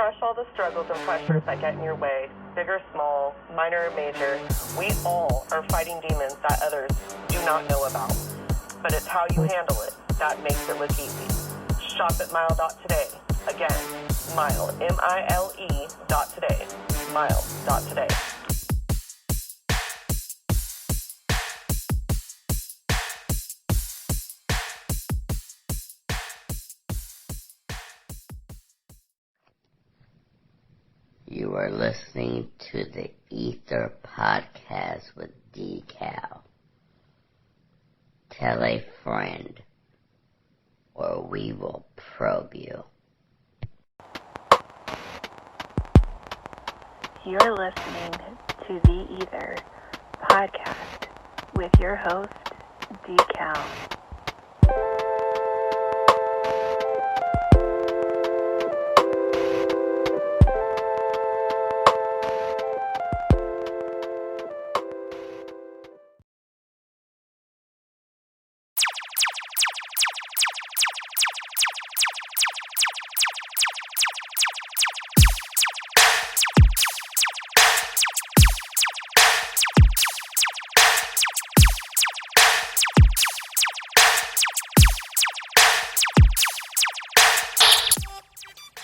crush all the struggles and pressures that get in your way, big or small, minor or major. We all are fighting demons that others do not know about. But it's how you handle it that makes it look easy. Shop at Mile.today. Again, Mile, M-I-L-E.today. Mile.today. You are listening to the E.I.T.H.R podcast with D.Cal. Tell a friend, or we will probe you. You're listening to the E.I.T.H.R podcast with your host, D.Cal.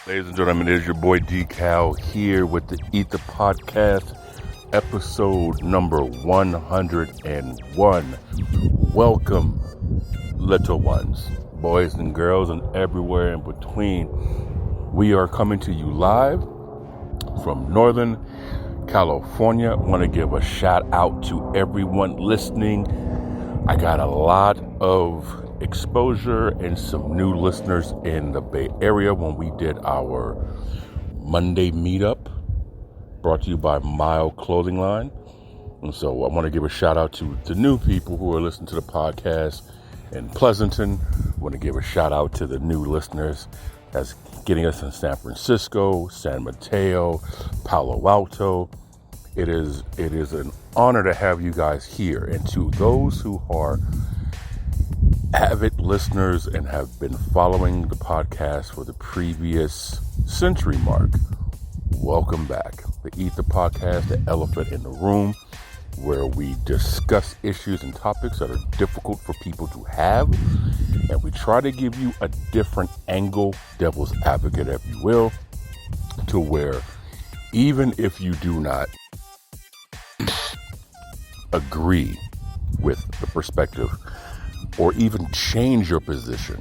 Ladies and gentlemen, it is your boy D-Cal here with the E.I.T.H.R podcast, episode number 101. Welcome, little ones, boys and girls, and everywhere in between. We are coming to you live from Northern California. I want to give a shout out to everyone listening. I got a lot of exposure and some new listeners in the Bay Area when we did our Monday meetup brought to you by Mile Clothing Line. And so I want to give a shout out to the new people who are listening to the podcast in Pleasanton. I want to give a shout out to the new listeners that's getting us in San Francisco, San Mateo, Palo Alto. It is an honor to have you guys here. And to those who are avid listeners and have been following the podcast for the previous century mark, welcome back. The E.I.T.H.R podcast, the elephant in the room, where we discuss issues and topics that are difficult for people to have, and we try to give you a different angle, devil's advocate if you will, to where even if you do not agree with the perspective or even change your position,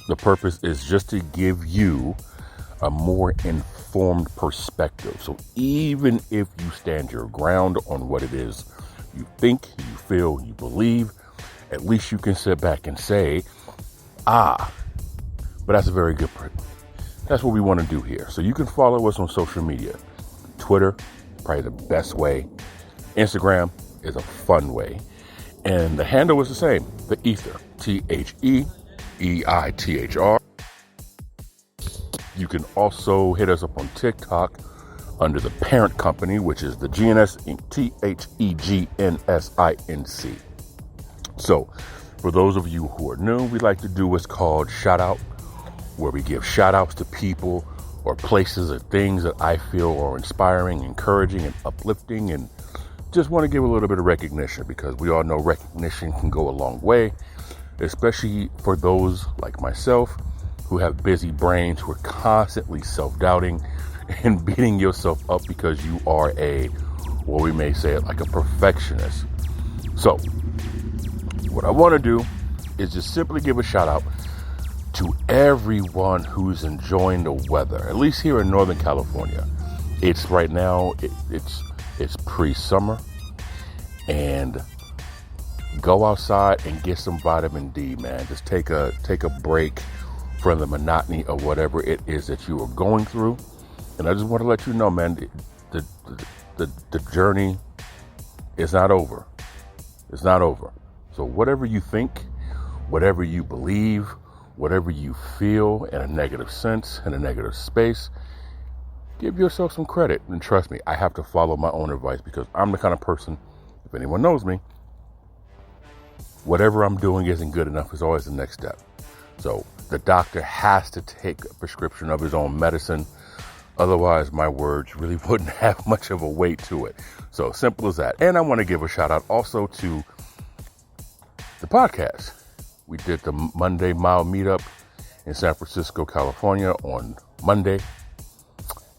the purpose is just to give you a more informed perspective. So even if you stand your ground on what it is you think, you feel, you believe, at least you can sit back and say, but that's a very good point. That's what we want to do here. So you can follow us on social media. Twitter, probably the best way. Instagram is a fun way. And the handle is the same, the E.I.T.H.R, T-H-E-E-I-T-H-R. You can also hit us up on TikTok under the parent company, which is the GNS Inc, T-H-E-G-N-S-I-N-C. So, for those of you who are new, we like to do what's called shout out, where we give shout outs to people or places or things that I feel are inspiring, encouraging, and uplifting, and just want to give a little bit of recognition, because we all know recognition can go a long way, especially for those like myself who have busy brains, who are constantly self-doubting and beating yourself up because you are well, we may say it like a perfectionist. So what I want to do is just simply give a shout out to everyone who's enjoying the weather, at least here in Northern California. It's right now, it's pre-summer, and go outside and get some vitamin D, man. Just take a break from the monotony of whatever it is that you are going through. And I just want to let you know, man, the journey is not over. It's not over. So whatever you think, whatever you believe, whatever you feel in a negative sense, in a negative space, give yourself some credit. And trust me, I have to follow my own advice, because I'm the kind of person, if anyone knows me, whatever I'm doing isn't good enough is always the next step. So the doctor has to take a prescription of his own medicine Otherwise, my words really wouldn't have much of a weight to it. So simple as that. And I want to give a shout out also to the podcast. We did the Monday Mile Meetup in San Francisco, California on Monday.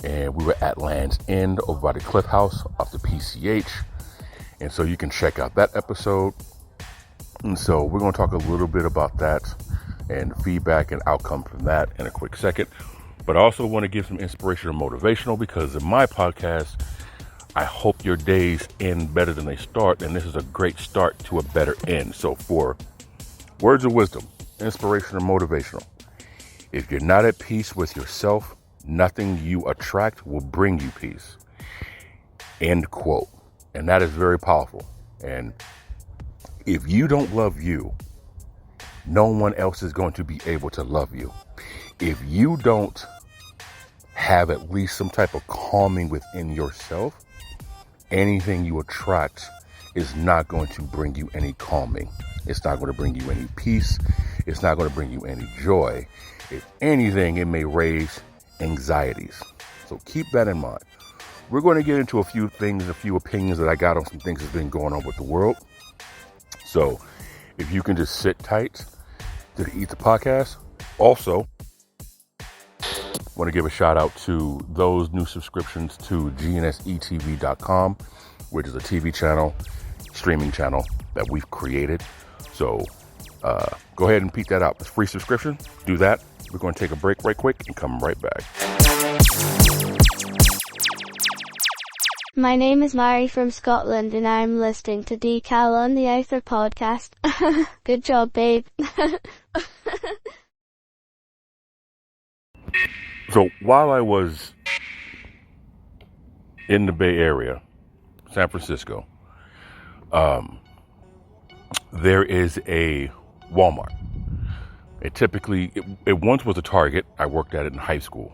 And we were at Land's End over by the Cliff House off the PCH. And so you can check out that episode. And so we're going to talk a little bit about that and feedback and outcome from that in a quick second. But I also want to give some inspirational motivational, because in my podcast, I hope your days end better than they start. And this is a great start to a better end. So for words of wisdom, inspirational, motivational. If you're not at peace with yourself, nothing you attract will bring you peace. End quote. And that is very powerful. And if you don't love you, no one else is going to be able to love you. If you don't have at least some type of calming within yourself, anything you attract is not going to bring you any calming. It's not going to bring you any peace. It's not going to bring you any joy. If anything, it may raise anxieties. So keep that in mind. We're going to get into a few things, a few opinions that I got on some things that's been going on with the world. So if you can just sit tight to the E.I.T.H.R podcast. Also, want to give a shout out to those new subscriptions to gnsetv.com, which is a TV channel, streaming channel that we've created. So go ahead and peek that out. It's free subscription. Do that. We're going to take a break right quick and come right back. My name is Mary from Scotland, and I'm listening to Decal on the E.I.T.H.R podcast. Good job, babe. So while I was in the Bay Area, San Francisco, there is a Walmart. It once was a Target. I worked at it in high school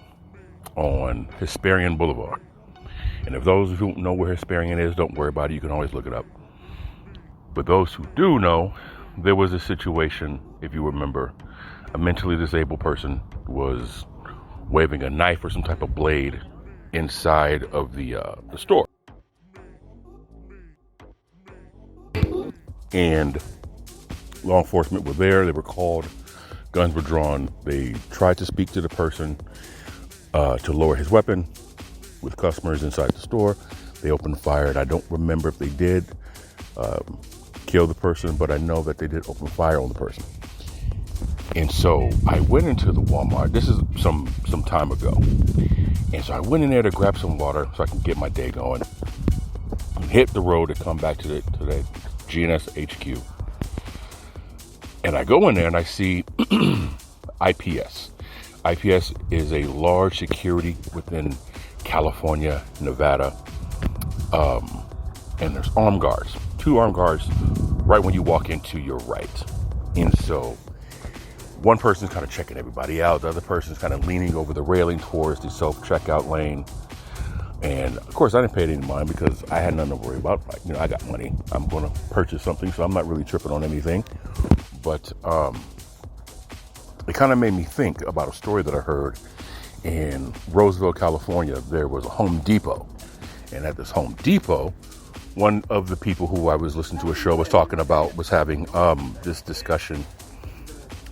on Hesperian Boulevard. And if those who don't know where Hesperian is, don't worry about it. You can always look it up. But those who do know, there was a situation, if you remember, a mentally disabled person was waving a knife or some type of blade inside of the store. And law enforcement were there. They were called. Guns were drawn. They tried to speak to the person to lower his weapon with customers inside the store. They opened fire, and I don't remember if they did kill the person, but I know that they did open fire on the person. And so I went into the Walmart. This is some time ago. And so I went in there to grab some water so I can get my day going. Hit the road to come back to the GNS HQ. And I go in there and I see IPS. IPS is a large security within California, Nevada. And there's armed guards. 2 armed guards right when you walk into your right. And so one person's kind of checking everybody out. The other person's kind of leaning over the railing towards the self-checkout lane. And of course, I didn't pay any mind because I had nothing to worry about. Like, I got money. I'm going to purchase something, so I'm not really tripping on anything. But it kind of made me think about a story that I heard in Roseville, California. There was a Home Depot. And at this Home Depot, one of the people who I was listening to a show was having this discussion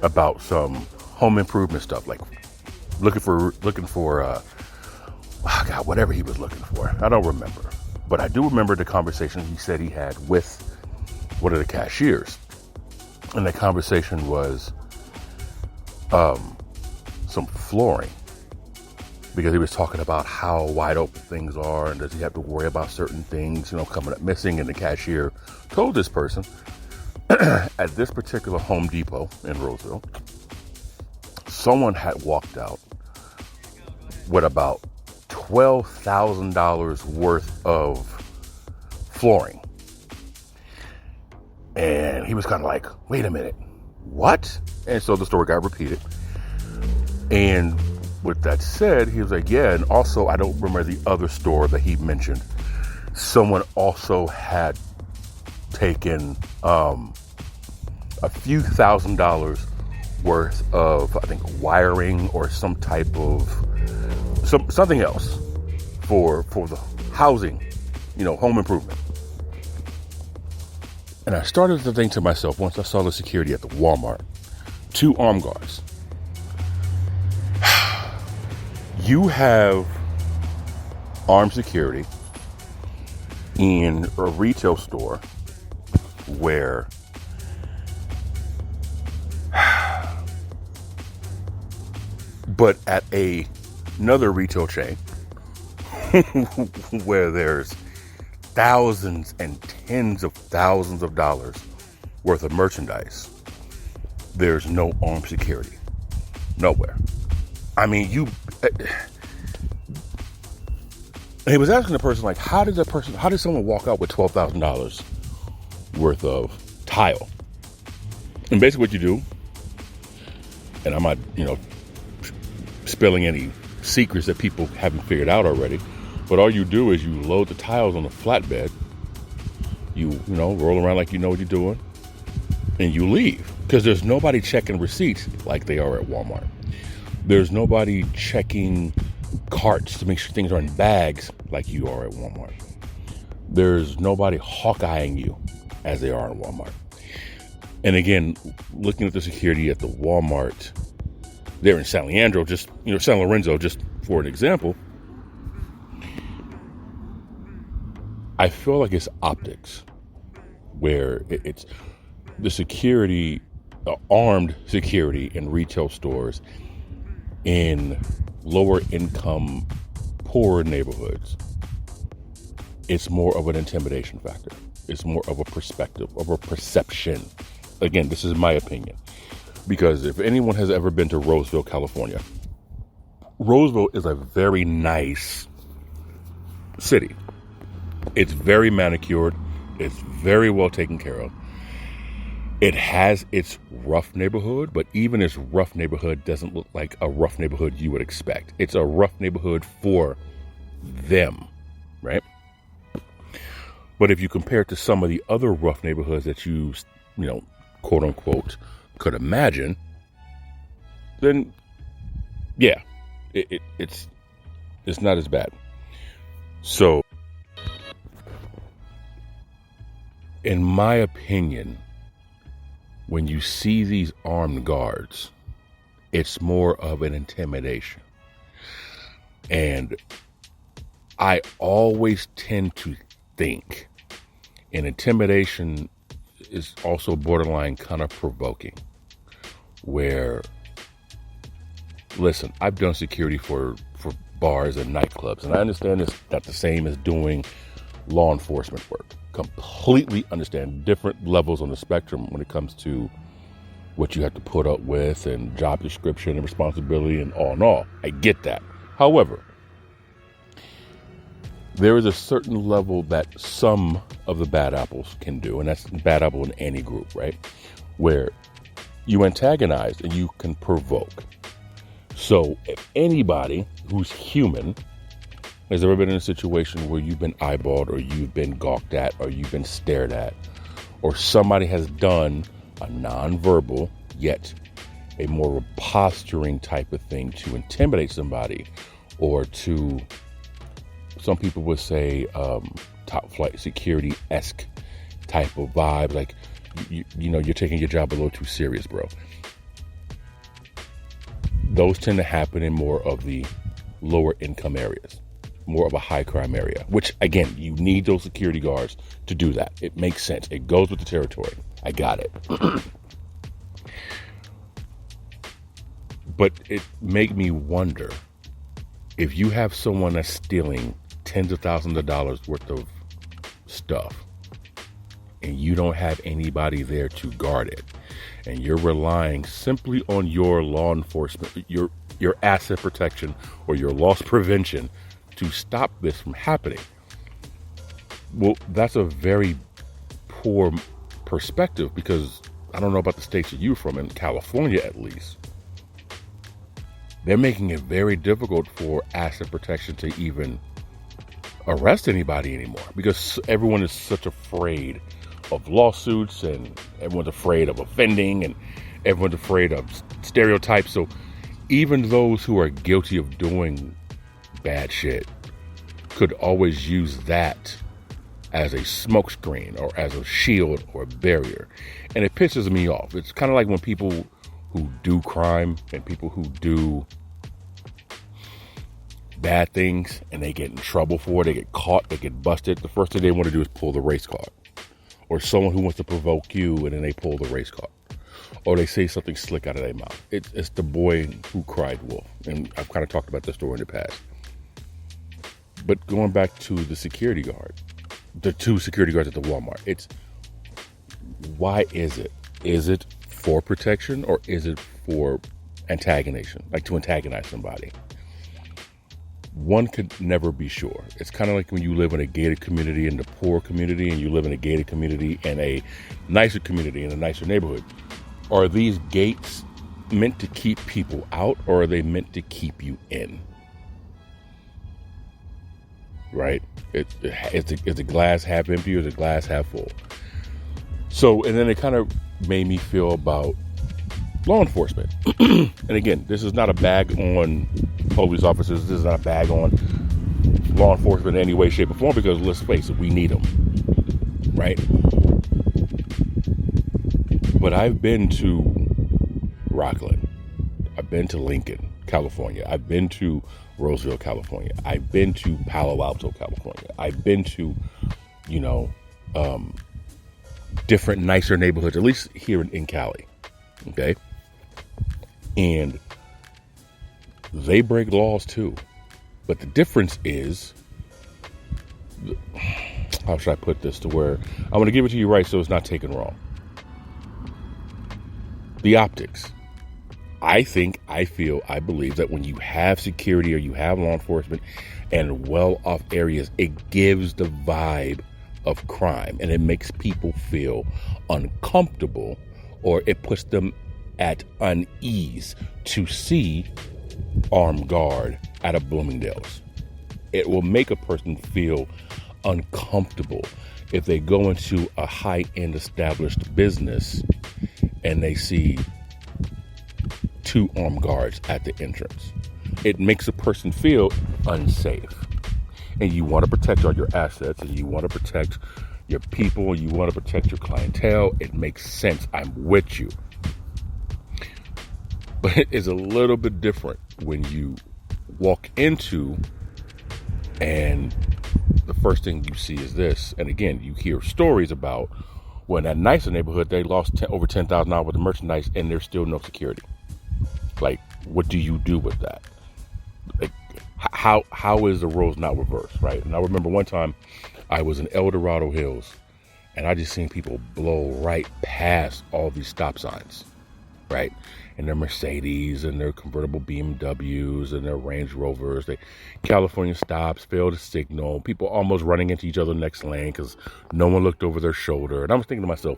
about some home improvement stuff, like looking for whatever he was looking for. I don't remember, but I do remember the conversation he said he had with one of the cashiers, and the conversation was some flooring, because he was talking about how wide open things are and does he have to worry about certain things, coming up missing. And the cashier told this person, at this particular Home Depot in Roseville, someone had walked out with about $12,000 worth of flooring. And he was kind of like, wait a minute, what? And so the story got repeated. And with that said, he was like, yeah, and also, I don't remember the other store that he mentioned. Someone also had taken a few $1,000s worth of, I think, wiring or some type of something else for the housing, home improvement. And I started to think to myself, once I saw the security at the Walmart, 2 armed guards. You have armed security in a retail store where but at another retail chain where there's thousands and tens of thousands of dollars worth of merchandise, there's no armed security. Nowhere. I mean, he was asking the person, like, how did someone walk out with $12,000 worth of tile? And basically what you do, and I'm not, spilling any secrets that people haven't figured out already, but all you do is you load the tiles on the flatbed, you roll around like you know what you're doing, and you leave. Because there's nobody checking receipts like they are at Walmart. There's nobody checking carts to make sure things are in bags like you are at Walmart. There's nobody hawk-eyeing you as they are in Walmart. And again, looking at the security at the Walmart there in San Leandro, San Lorenzo, just for an example, I feel like it's optics, where it's the security, armed security in retail stores in lower income, poorer neighborhoods. It's more of an intimidation factor. It's more of a perspective, of a perception. Again, this is my opinion. Because if anyone has ever been to Roseville, California, Roseville is a very nice city. It's very manicured. It's very well taken care of. It has its rough neighborhood, but even its rough neighborhood doesn't look like a rough neighborhood you would expect. It's a rough neighborhood for them, right? But if you compare it to some of the other rough neighborhoods that you quote unquote, could imagine, then yeah, it's not as bad. So, in my opinion, when you see these armed guards, it's more of an intimidation. And I always tend to think an intimidation is also borderline kind of provoking, where, listen, I've done security for bars and nightclubs, and I understand it's not the same as doing law enforcement work. Completely understand different levels on the spectrum when it comes to what you have to put up with and job description and responsibility and all. I get that. However, there is a certain level that some of the bad apples can do, and that's bad apple in any group, right? Where you antagonize and you can provoke. So if anybody who's human has ever been in a situation where you've been eyeballed or you've been gawked at or you've been stared at, or somebody has done a nonverbal yet a more posturing type of thing to intimidate somebody, or to, some people would say, top flight security-esque type of vibe, like, you're taking your job a little too serious, bro. Those tend to happen in more of the lower income areas, more of a high crime area, which, again, you need those security guards to do that. It makes sense. It goes with the territory. I got it. But it made me wonder, if you have someone that's stealing tens of thousands of dollars worth of stuff and you don't have anybody there to guard it, and you're relying simply on your law enforcement, your asset protection or your loss prevention to stop this from happening, well, that's a very poor perspective, because I don't know about the states that you're from, in California at least, they're making it very difficult for asset protection to even arrest anybody anymore, because everyone is such afraid of lawsuits, and everyone's afraid of offending, and everyone's afraid of stereotypes. So even those who are guilty of doing bad shit could always use that as a smokescreen or as a shield or a barrier. And it pisses me off. It's kind of like when people who do crime and people who do bad things and they get in trouble for it, they get caught, they get busted. The first thing they want to do is pull the race card. Or someone who wants to provoke you and then they pull the race card. Or they say something slick out of their mouth. It's the boy who cried wolf. And I've kind of talked about this story in the past. But going back to the security guard, the 2 security guards at the Walmart, why is it? Is it for protection or is it for antagonization, like to antagonize somebody? One could never be sure. It's kind of like when you live in a gated community in the poor community and you live in a gated community in a nicer community in a nicer neighborhood. Are these gates meant to keep people out or are they meant to keep you in? Right? Is the glass half empty or is the glass half full? So, and then it kind of made me feel about law enforcement. And again, this is not a bag on police officers. This is not a bag on law enforcement in any way, shape, or form, because let's face it, we need them. Right? But I've been to Rockland. I've been to Lincoln, California. I've been to Roseville, California. I've been to Palo Alto, California. I've been to, different nicer neighborhoods, at least here in Cali. Okay? And they break laws too. But the difference is, how should I put this to where I'm going to give it to you right so it's not taken wrong. The optics. I believe that when you have security or you have law enforcement and well-off areas, it gives the vibe of crime and it makes people feel uncomfortable, or it puts them at unease to see armed guard at a Bloomingdale's. It will make a person feel uncomfortable if they go into a high-end established business and they see 2 armed guards at the entrance. It makes a person feel unsafe. And you want to protect all your assets, and you want to protect your people, and you want to protect your clientele. It makes sense. I'm with you. But it is a little bit different when you walk into and the first thing you see is this. And again, you hear stories about when that nicer neighborhood, they lost over $10,000 worth of merchandise and there's still no security. Like, what do you do with that? Like, how is the roles not reversed, right? And I remember one time I was in El Dorado Hills and I just seen people blow right past all these stop signs, right? And their Mercedes and their convertible BMWs and their Range Rovers. California stops, failed to signal. People almost running into each other in the next lane because no one looked over their shoulder. And I was thinking to myself,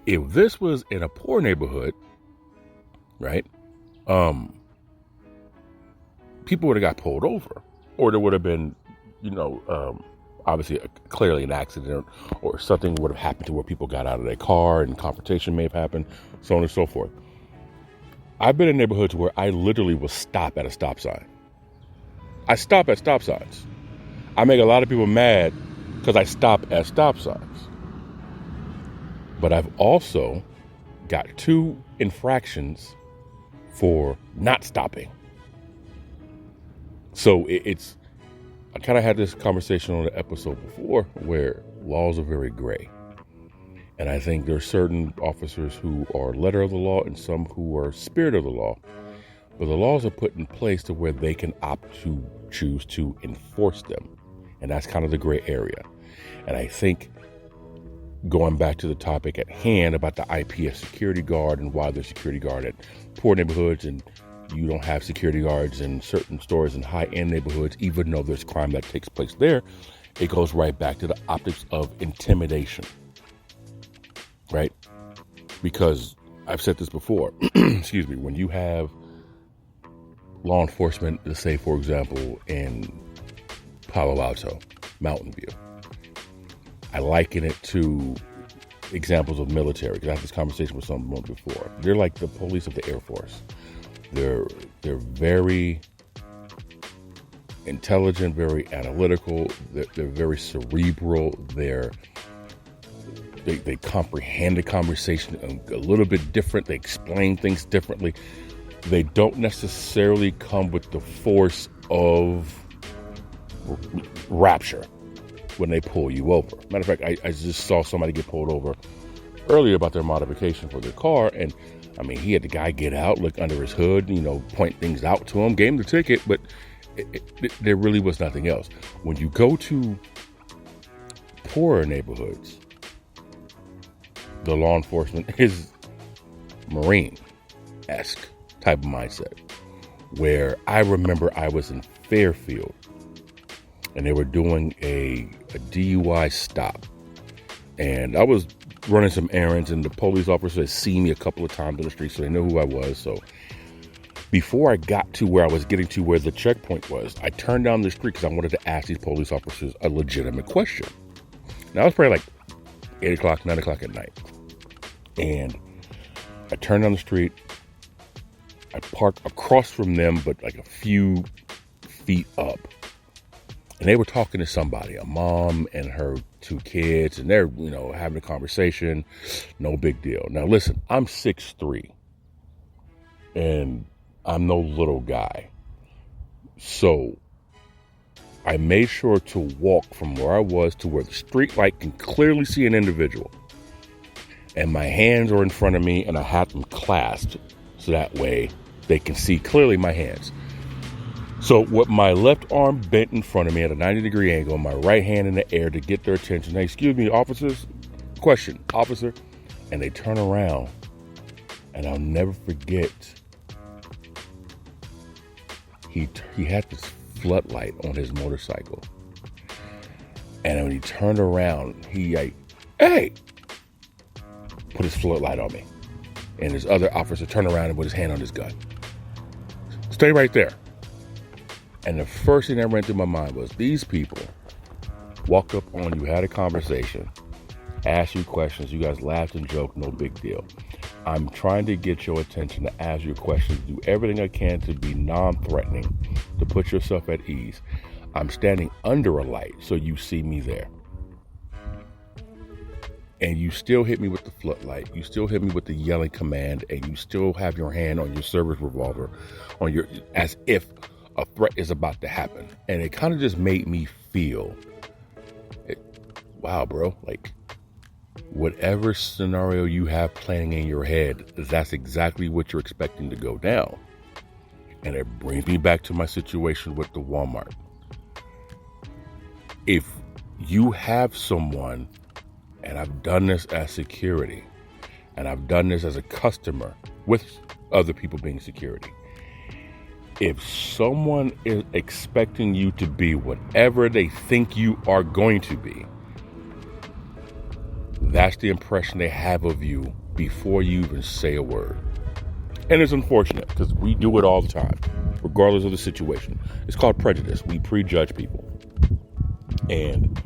if this was in a poor neighborhood, right? People would have got pulled over, or there would have been, obviously clearly an accident, or something would have happened to where people got out of their car and confrontation may have happened, so on and so forth. I've been in neighborhoods where I literally will stop at a stop sign. I stop at stop signs. I make a lot of people mad because I stop at stop signs. But I've also got 2 infractions for not stopping. So I kind of had this conversation on the episode before where laws are very gray. And I think there's certain officers who are letter of the law and some who are spirit of the law. But the laws are put in place to where they can opt to choose to enforce them. And that's kind of the gray area. And I think going back to the topic at hand about the IPS security guard and why there's security guard at poor neighborhoods and you don't have security guards in certain stores in high-end neighborhoods, even though there's crime that takes place there, it goes right back to the optics of intimidation. Right? Because I've said this before, excuse me, when you have law enforcement, let's say, for example, in Palo Alto, Mountain View, I liken it to examples of military, because I had this conversation with someone before. They're like the police of the Air Force. They're very intelligent, very analytical. They're very cerebral. They comprehend the conversation a little bit different. They explain things differently. They don't necessarily come with the force of rapture when they pull you over. Matter of fact, I just saw somebody get pulled over earlier about their modification for their car, and I mean, he had the guy get out, look under his hood, point things out to him, gave him the ticket, but there really was nothing else. When you go to poorer neighborhoods, the law enforcement is Marine-esque type of mindset, where I remember I was in Fairfield and they were doing a DUI stop, and I was running some errands, and the police officer had seen me a couple of times on the street, so they knew who I was. So before I got to where I was getting to, where the checkpoint was, I turned down the street because I wanted to ask these police officers a legitimate question. Now, it was probably like 8 o'clock, 9 o'clock at night. And I turned down the street. I parked across from them, but like a few feet up. And they were talking to somebody, a mom and her 2 kids, and they're, having a conversation. No big deal. Now, listen, I'm 6'3", and I'm no little guy. So I made sure to walk from where I was to where the street light can clearly see an individual. And my hands are in front of me, and I have them clasped so that way they can see clearly my hands. So with my left arm bent in front of me at a 90-degree angle, my right hand in the air to get their attention. Hey, excuse me, officers. Question, officer. And they turn around, and I'll never forget, he had this floodlight on his motorcycle. And when he turned around, he like, hey, put his floodlight on me. And his other officer turned around and put his hand on his gun. Stay right there. And the first thing that ran through my mind was, these people walked up on you, had a conversation, asked you questions. You guys laughed and joked, no big deal. I'm trying to get your attention, to ask you questions, do everything I can to be non-threatening, to put yourself at ease. I'm standing under a light, so you see me there. And you still hit me with the floodlight. You still hit me with the yelling command, and you still have your hand on your service revolver, as if a threat is about to happen. And it kind of just made me feel, wow, bro, like whatever scenario you have planning in your head, that's exactly what you're expecting to go down. And it brings me back to my situation with the Walmart. If you have someone, and I've done this as security, and I've done this as a customer with other people being security, if someone is expecting you to be whatever they think you are going to be, that's the impression they have of you before you even say a word. And it's unfortunate because we do it all the time, regardless of the situation. It's called prejudice. We prejudge people. And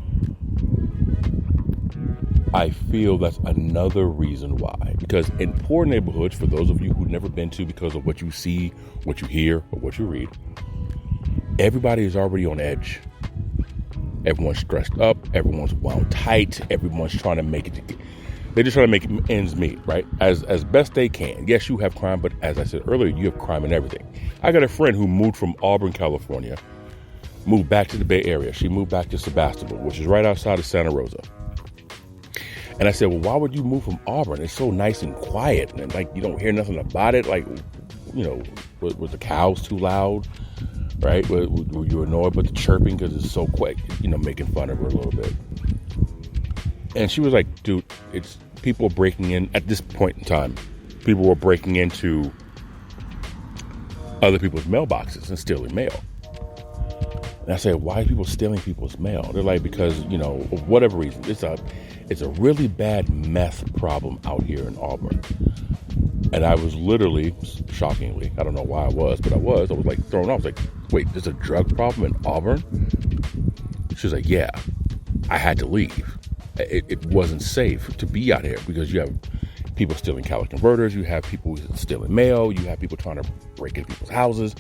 I feel that's another reason why. Because in poor neighborhoods, for those of you who've never been to because of what you see, what you hear, or what you read, everybody is already on edge. Everyone's stressed up. Everyone's wound tight. Everyone's trying to make it. They're just trying to make ends meet, right? As best they can. Yes, you have crime, but as I said earlier, you have crime in everything. I got a friend who moved from Auburn, California, moved back to the Bay Area. She moved back to Sebastopol, which is right outside of Santa Rosa. And I said, well, why would you move from Auburn? It's so nice and quiet, and like you don't hear nothing about it. Like, was the cows too loud, right? Were you annoyed with the chirping because it's so quick? Making fun of her a little bit. And she was like, dude, it's people breaking in at this point in time. People were breaking into other people's mailboxes and stealing mail. And I said, why are people stealing people's mail? They're like, because, of whatever reason, it's a really bad meth problem out here in Auburn. And I was literally, shockingly, I don't know why I was like thrown off. I was like, wait, there's a drug problem in Auburn? She was like, yeah, I had to leave. It wasn't safe to be out here because you have people stealing catalytic converters, you have people stealing mail, you have people trying to break into people's houses.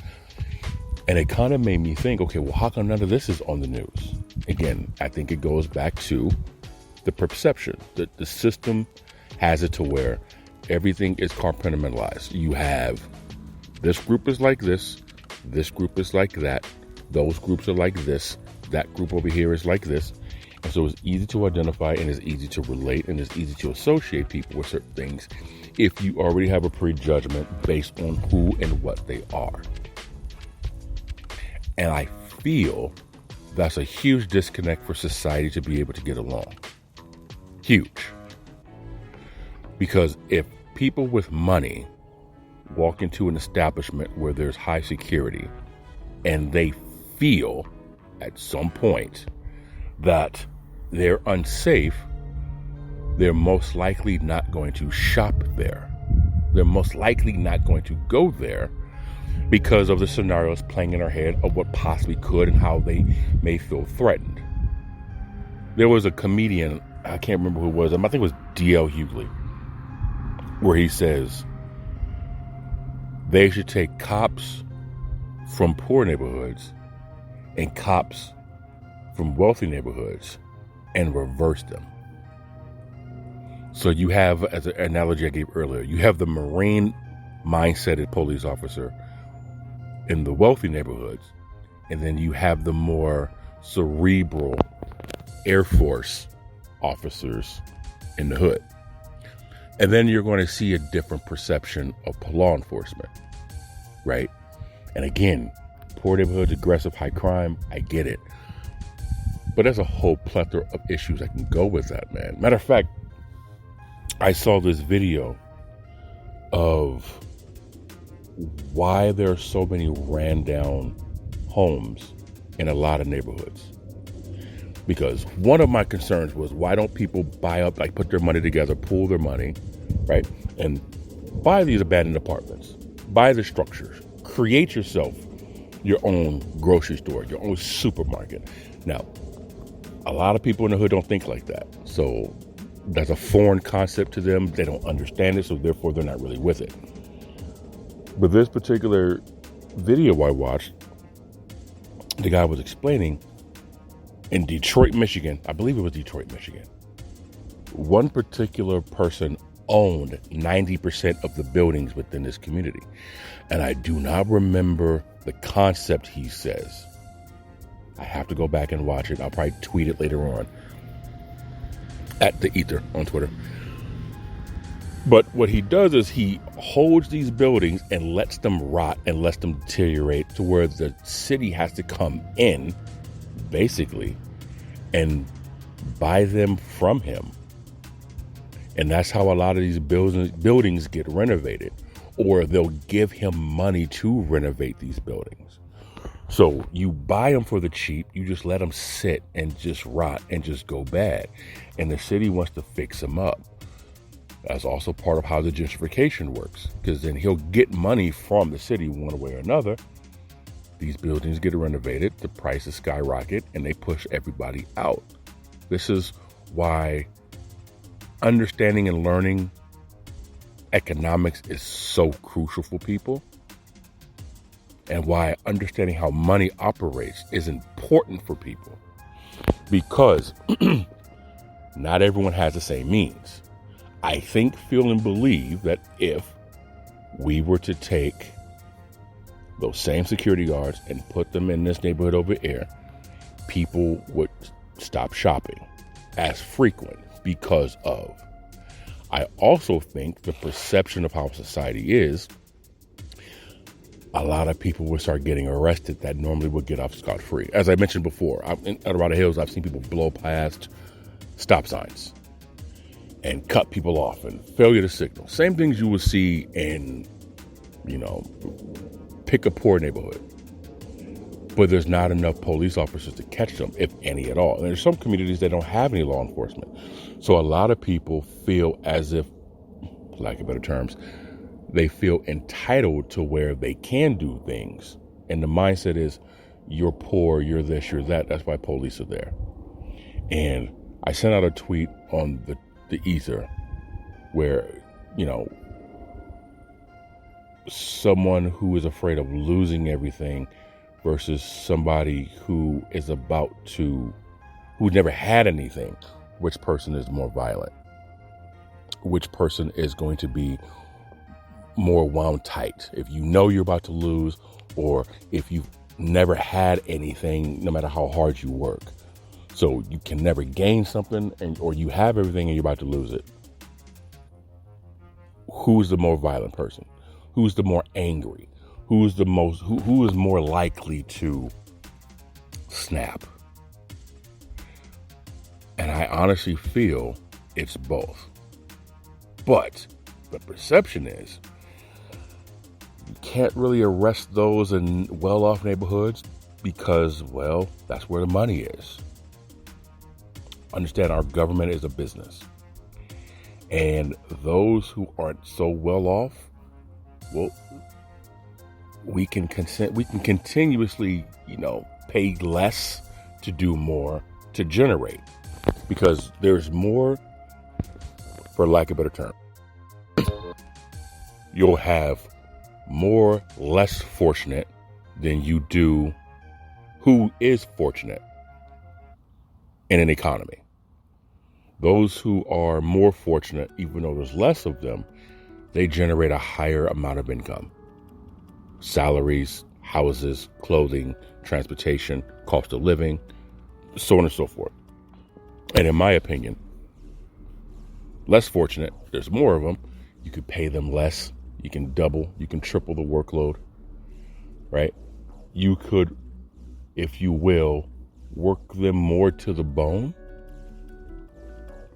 And it kind of made me think, okay, well, how come none of this is on the news? Again, I think it goes back to the perception that the system has it to where everything is compartmentalized. You have this group is like this group is like that, those groups are like this, that group over here is like this. And so it's easy to identify and it's easy to relate and it's easy to associate people with certain things if you already have a prejudgment based on who and what they are. And I feel that's a huge disconnect for society to be able to get along. Huge. Because if people with money walk into an establishment where there's high security and they feel at some point that they're unsafe, they're most likely not going to shop there. They're most likely not going to go there because of the scenarios playing in our head of what possibly could and how they may feel threatened. There was a comedian, I can't remember who it was, I think it was D.L. Hughley, where he says they should take cops from poor neighborhoods and cops from wealthy neighborhoods and reverse them. So you have, as an analogy I gave earlier, you have the Marine mindseted police officer in the wealthy neighborhoods, and then you have the more cerebral Air Force officers in the hood. And then you're going to see a different perception of law enforcement, right? And again, poor neighborhoods, aggressive, high crime, I get it. But there's a whole plethora of issues that can go with that, man. Matter of fact, I saw this video of why there are so many ran down homes in a lot of neighborhoods. Because one of my concerns was, why don't people buy up, like put their money together, pool their money, right? And buy these abandoned apartments, buy the structures, create yourself your own grocery store, your own supermarket. Now, a lot of people in the hood don't think like that. So that's a foreign concept to them. They don't understand it, so therefore they're not really with it. But this particular video I watched, the guy was explaining in Detroit, Michigan, I believe it was Detroit, Michigan, one particular person owned 90% of the buildings within this community. And I do not remember the concept he says. I have to go back and watch it. I'll probably tweet it later on at the E.I.T.H.R on Twitter. But what he does is he holds these buildings and lets them rot and lets them deteriorate to where the city has to come in, basically, and buy them from him. And that's how a lot of these buildings get renovated, or they'll give him money to renovate these buildings. So you buy them for the cheap, you just let them sit and just rot and just go bad. And the city wants to fix them up. That's also part of how the gentrification works, because then he'll get money from the city one way or another. These buildings get renovated, the prices skyrocket, and they push everybody out. This is why understanding and learning economics is so crucial for people, and why understanding how money operates is important for people, because not everyone has the same means. I think, feel, and believe that if we were to take those same security guards and put them in this neighborhood over here, people would stop shopping as frequent because of. I also think the perception of how society is, a lot of people will start getting arrested that normally would get off scot-free. As I mentioned before, in Colorado Hills, I've seen people blow past stop signs and cut people off and failure to signal. Same things you would see in, pick a poor neighborhood. But there's not enough police officers to catch them, if any at all. And there's some communities that don't have any law enforcement. So a lot of people feel as if, for lack of better terms, they feel entitled to where they can do things. And the mindset is, you're poor, you're this, you're that. That's why police are there. And I sent out a tweet on the E.I.T.H.R where, someone who is afraid of losing everything versus somebody who is who never had anything. Which person is more violent? Which person is going to be more wound tight? If you know you're about to lose, or if you've never had anything, no matter how hard you work. So you can never gain something, or you have everything and you're about to lose it. Who's the more violent person? Who's the more angry? Who is more likely to snap? And I honestly feel it's both. But the perception is you can't really arrest those in well-off neighborhoods because, well, that's where the money is. Understand, our government is a business. And those who aren't so well off, well, we can continuously, pay less to do more to generate, because there's more, for lack of a better term. You'll have more less fortunate than you do who is fortunate in an economy. Those who are more fortunate, even though there's less of them, they generate a higher amount of income. Salaries, houses, clothing, transportation, cost of living, so on and so forth. And in my opinion, less fortunate, there's more of them. You could pay them less. You can double, you can triple the workload, right? You could, if you will, work them more to the bone,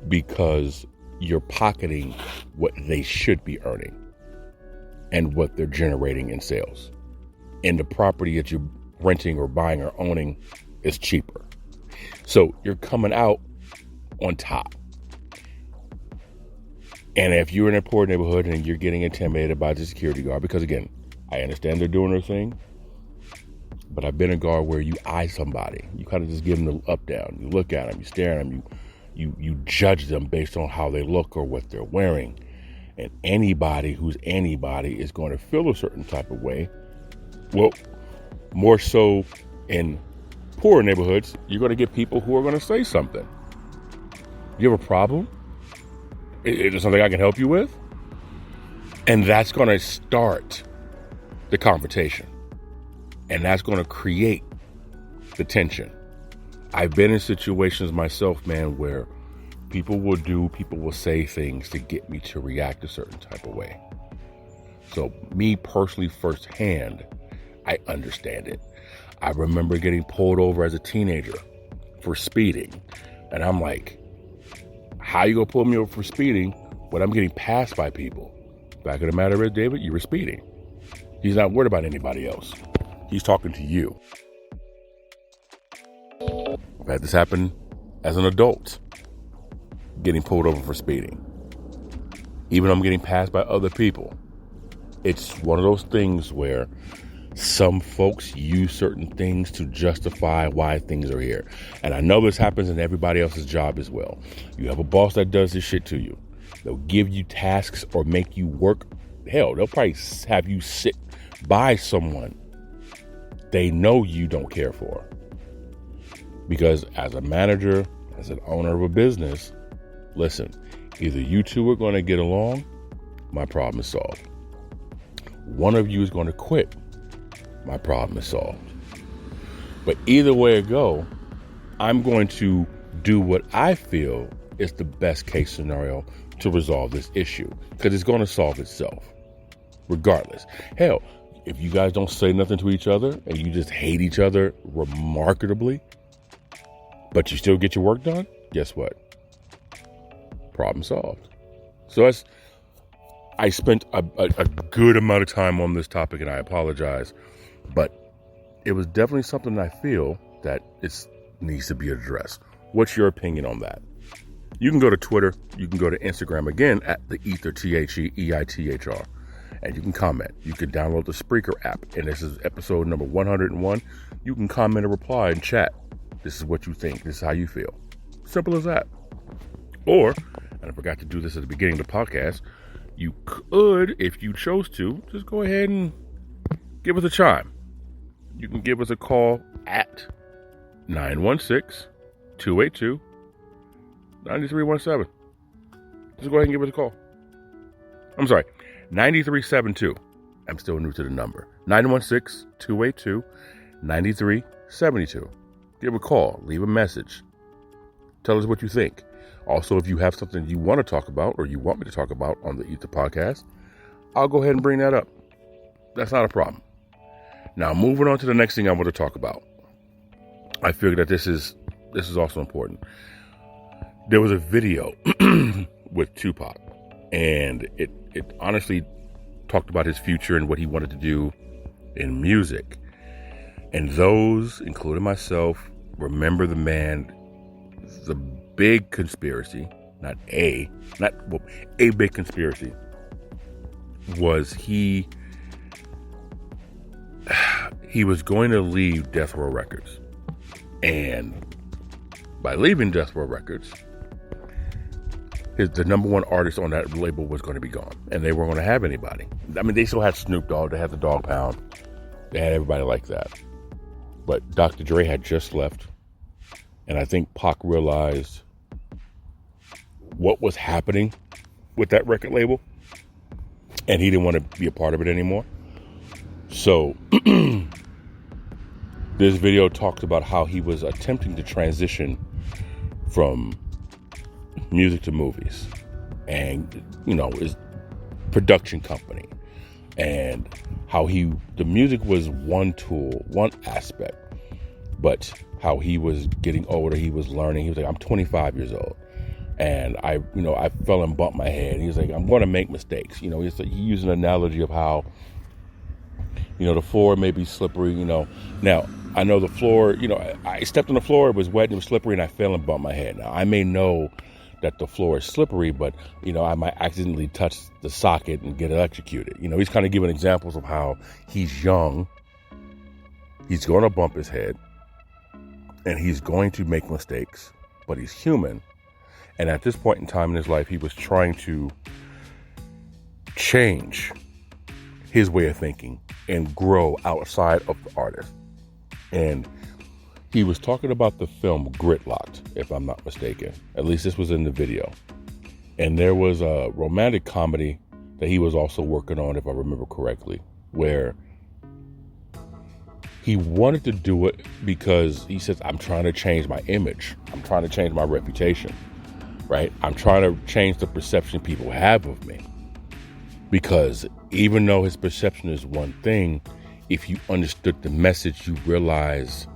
because you're pocketing what they should be earning and what they're generating in sales. And the property that you're renting or buying or owning is cheaper. So you're coming out on top. And if you're in a poor neighborhood and you're getting intimidated by the security guard, because again, I understand they're doing their thing, but I've been a guard where you eye somebody. You kind of just give them the up down. You look at them, you stare at them, you judge them based on how they look or what they're wearing. And anybody who's anybody is going to feel a certain type of way. Well, more so in poorer neighborhoods, you're going to get people who are going to say something. You have a problem? Is there something I can help you with? And that's going to start the confrontation. And that's going to create the tension. I've been in situations myself, man, where people will say things to get me to react a certain type of way. So me personally, firsthand, I understand it. I remember getting pulled over as a teenager for speeding. And I'm like, how you gonna pull me over for speeding when I'm getting passed by people? Fact of the matter is, David, you were speeding. He's not worried about anybody else. He's talking to you. I've had this happen as an adult, getting pulled over for speeding. Even though I'm getting passed by other people. It's one of those things where some folks use certain things to justify why things are here. And I know this happens in everybody else's job as well. You have a boss that does this shit to you. They'll give you tasks or make you work. Hell, they'll probably have you sit by someone they know you don't care for. Because as a manager, as an owner of a business, listen, either you two are going to get along, my problem is solved. One of you is going to quit, my problem is solved. But either way it go, I'm going to do what I feel is the best case scenario to resolve this issue, because it's going to solve itself regardless. Hell, if you guys don't say nothing to each other and you just hate each other remarkably, but you still get your work done, guess what? Problem solved. So I spent a good amount of time on this topic, and I apologize, but it was definitely something I feel that it needs to be addressed. What's your opinion on that? You can go to Twitter. You can go to Instagram again at the E.I.T.H.R, E.I.T.H.R, and you can comment. You can download the Spreaker app, and this is episode number 101. You can comment or reply and chat. This is what you think. This is how you feel. Simple as that. Or, and I forgot to do this at the beginning of the podcast, you could, if you chose to, just go ahead and give us a chime. you can give us a call at 916-282-9317. Just go ahead and give us a call. I'm sorry, 9372. I'm still new to the number. 916-282-9372. Give a call. Leave a message. Tell us what you think. Also, if you have something you want to talk about or you want me to talk about on the E.I.T.H.R podcast, I'll go ahead and bring that up. That's not a problem. Now, moving on to the next thing I want to talk about. I figured that this is also important. There was a video with Tupac, and it honestly talked about his future and what he wanted to do in music. And those, including myself, remember the man, the big conspiracy, a big conspiracy was he was going to leave Death Row Records. And by leaving Death Row Records, the number one artist on that label was going to be gone. And they weren't going to have anybody. I mean, they still had Snoop Dogg. They had the Dog Pound. They had everybody like that. But Dr. Dre had just left. And I think Pac realized what was happening with that record label. And he didn't want to be a part of it anymore. So this video talks about how he was attempting to transition from music to movies and, his production company, and how the music was one tool, one aspect, but how he was getting older, he was learning. He was like, I'm 25 years old. And I fell and bumped my head. He was like, I'm going to make mistakes. He used an analogy of how, the floor may be slippery, Now, I know the floor, I stepped on the floor, it was wet, it was slippery, and I fell and bumped my head. Now, I may know that the floor is slippery, but, I might accidentally touch the socket and get electrocuted. He's kind of giving examples of how he's young, he's going to bump his head, and he's going to make mistakes, but he's human. And at this point in time in his life, he was trying to change his way of thinking and grow outside of the artist. And he was talking about the film Gridlocked, if I'm not mistaken. At least this was in the video. And there was a romantic comedy that he was also working on, if I remember correctly, where he wanted to do it because he says, I'm trying to change my image. I'm trying to change my reputation. Right? I'm trying to change the perception people have of me. Because even though his perception is one thing, if you understood the message, you realize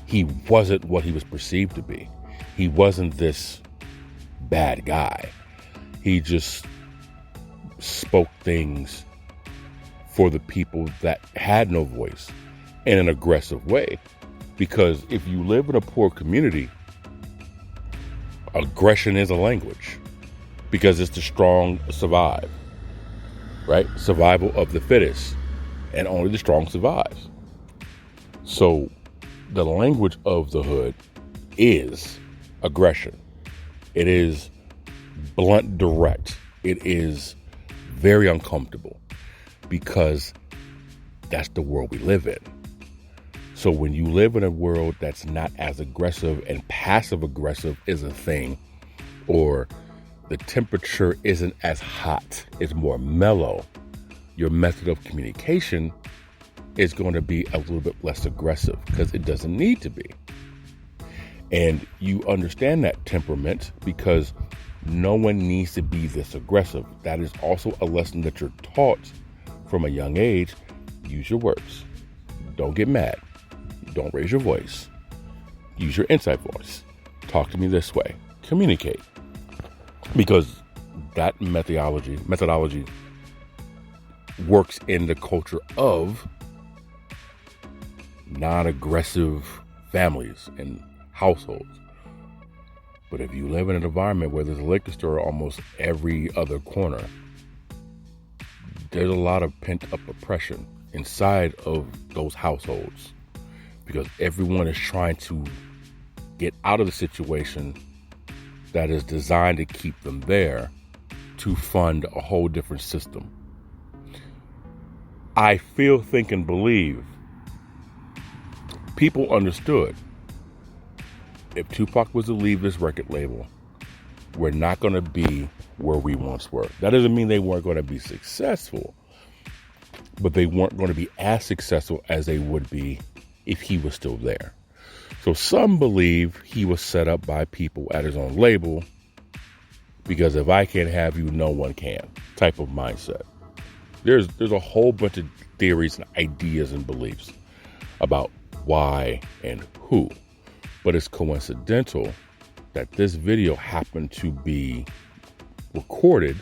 he wasn't what he was perceived to be. He wasn't this bad guy. He just spoke things for the people that had no voice in an aggressive way. Because if you live in a poor community, aggression is a language, because it's the strong survive, right? Survival of the fittest, and only the strong survives. So the language of the hood is aggression. It is blunt, direct. It is very uncomfortable, because that's the world we live in. So when you live in a world that's not as aggressive, and passive aggressive is a thing, or the temperature isn't as hot, it's more mellow, your method of communication is going to be a little bit less aggressive, because it doesn't need to be. And you understand that temperament because no one needs to be this aggressive. That is also a lesson that you're taught from a young age. Use your words. Don't get mad. Don't raise your voice. Use your inside voice. Talk to me this way. Communicate. Because that methodology works in the culture of non-aggressive families and households. But if you live in an environment where there's a liquor store almost every other corner, there's a lot of pent-up oppression inside of those households, because everyone is trying to get out of the situation that is designed to keep them there to fund a whole different system. I feel, think, and believe people understood if Tupac was to leave this record label, we're not going to be where we once were. That doesn't mean they weren't going to be successful, but they weren't going to be as successful as they would be if he was still there. So some believe he was set up by people at his own label because if I can't have you, no one can type of mindset. There's a whole bunch of theories and ideas and beliefs about why and who. But it's coincidental that this video happened to be recorded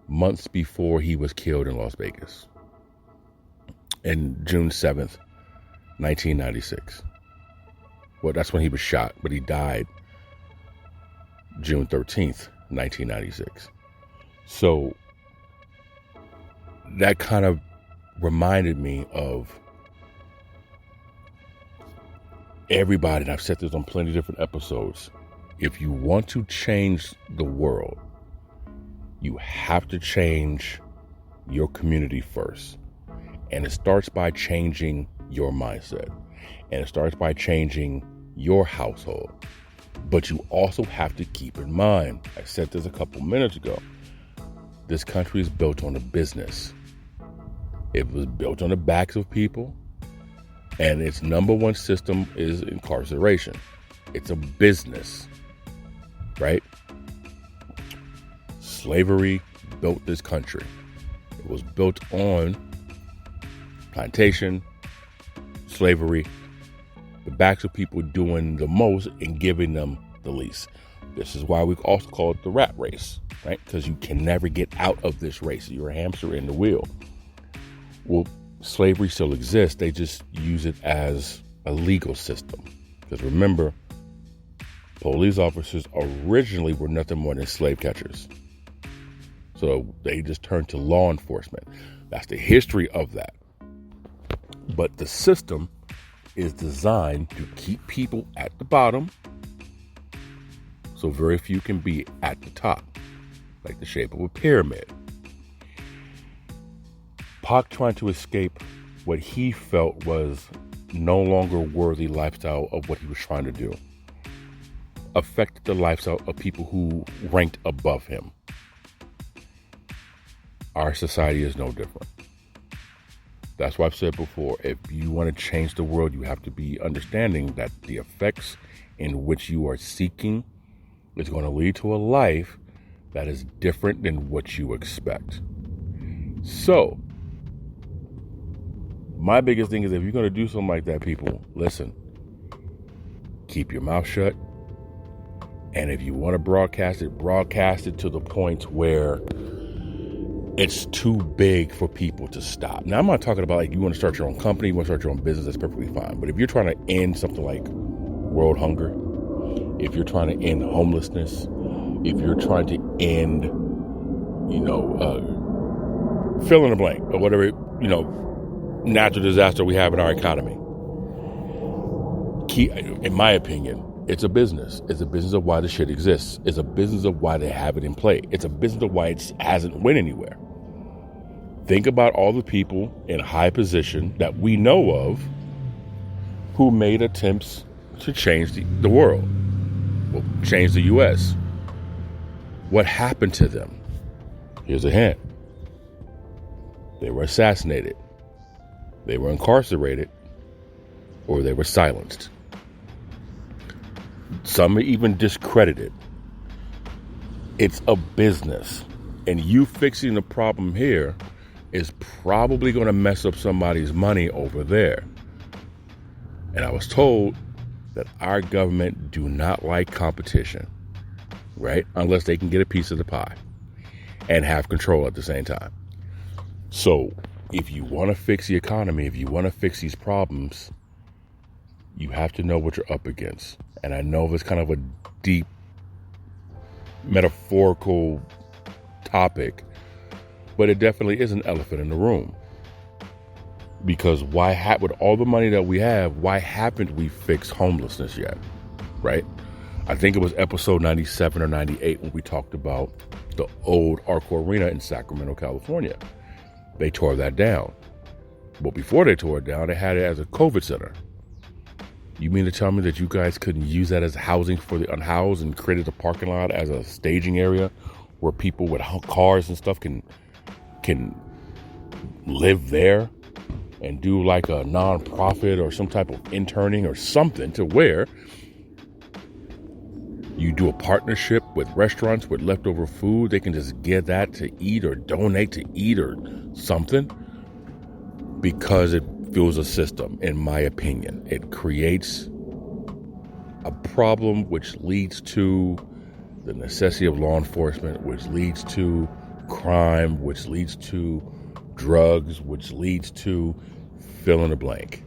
months before he was killed in Las Vegas in June 7th, 1996. Well, that's when he was shot, but he died June 13th, 1996. So that kind of reminded me of everybody, and I've said this on plenty of different episodes. If you want to change the world, you have to change your community first. And it starts by changing your mindset. And it starts by changing your household. But you also have to keep in mind, I said this a couple minutes ago, this country is built on a business. It was built on the backs of people. And its number one system is incarceration. It's a business, right? Slavery built this country. It was built on plantation, slavery, the backs of people doing the most and giving them the least. This is why we also call it the rat race, right? Because you can never get out of this race. You're a hamster in the wheel. Well, slavery still exists. They just use it as a legal system. Because remember, police officers originally were nothing more than slave catchers. So they just turned to law enforcement. That's the history of that. But the system is designed to keep people at the bottom so very few can be at the top, like the shape of a pyramid. Pac trying to escape what he felt was no longer worthy lifestyle of what he was trying to do affected the lifestyle of people who ranked above him. Our society is no different. That's why I've said before, if you want to change the world, you have to be understanding that the effects in which you are seeking is going to lead to a life that is different than what you expect. So, my biggest thing is if you're going to do something like that, people, listen, keep your mouth shut. And if you want to broadcast it to the point where it's too big for people to stop. Now, I'm not talking about like you want to start your own company, you want to start your own business, that's perfectly fine. But if you're trying to end something like world hunger, if you're trying to end homelessness, if you're trying to end, fill in the blank or whatever, natural disaster we have in our economy, in my opinion, it's a business. It's a business of why the shit exists. It's a business of why they have it in play. It's a business of why it hasn't went anywhere. Think about all the people in high position that we know of who made attempts to change the world, change the U.S. What happened to them? Here's a hint. They were assassinated. They were incarcerated, or they were silenced. Some are even discredited. It's a business. And you fixing the problem here is probably going to mess up somebody's money over there. And I was told that our government do not like competition, right? Unless they can get a piece of the pie and have control at the same time. So if you want to fix the economy, if you want to fix these problems, you have to know what you're up against. And I know it's kind of a deep, metaphorical topic, but it definitely is an elephant in the room. Because with all the money that we have, why haven't we fixed homelessness yet, right? I think it was episode 97 or 98 when we talked about the old E.I.T.H.R Arena in Sacramento, California. They tore that down. But before they tore it down, they had it as a COVID center. You mean to tell me that you guys couldn't use that as housing for the unhoused and created a parking lot as a staging area where people with cars and stuff can live there and do like a non-profit or some type of interning or something, to where you do a partnership with restaurants with leftover food. They can just get that to eat or donate to eat or something, because it fuels a system, in my opinion. It creates a problem which leads to the necessity of law enforcement, which leads to crime, which leads to drugs, which leads to fill in the blank.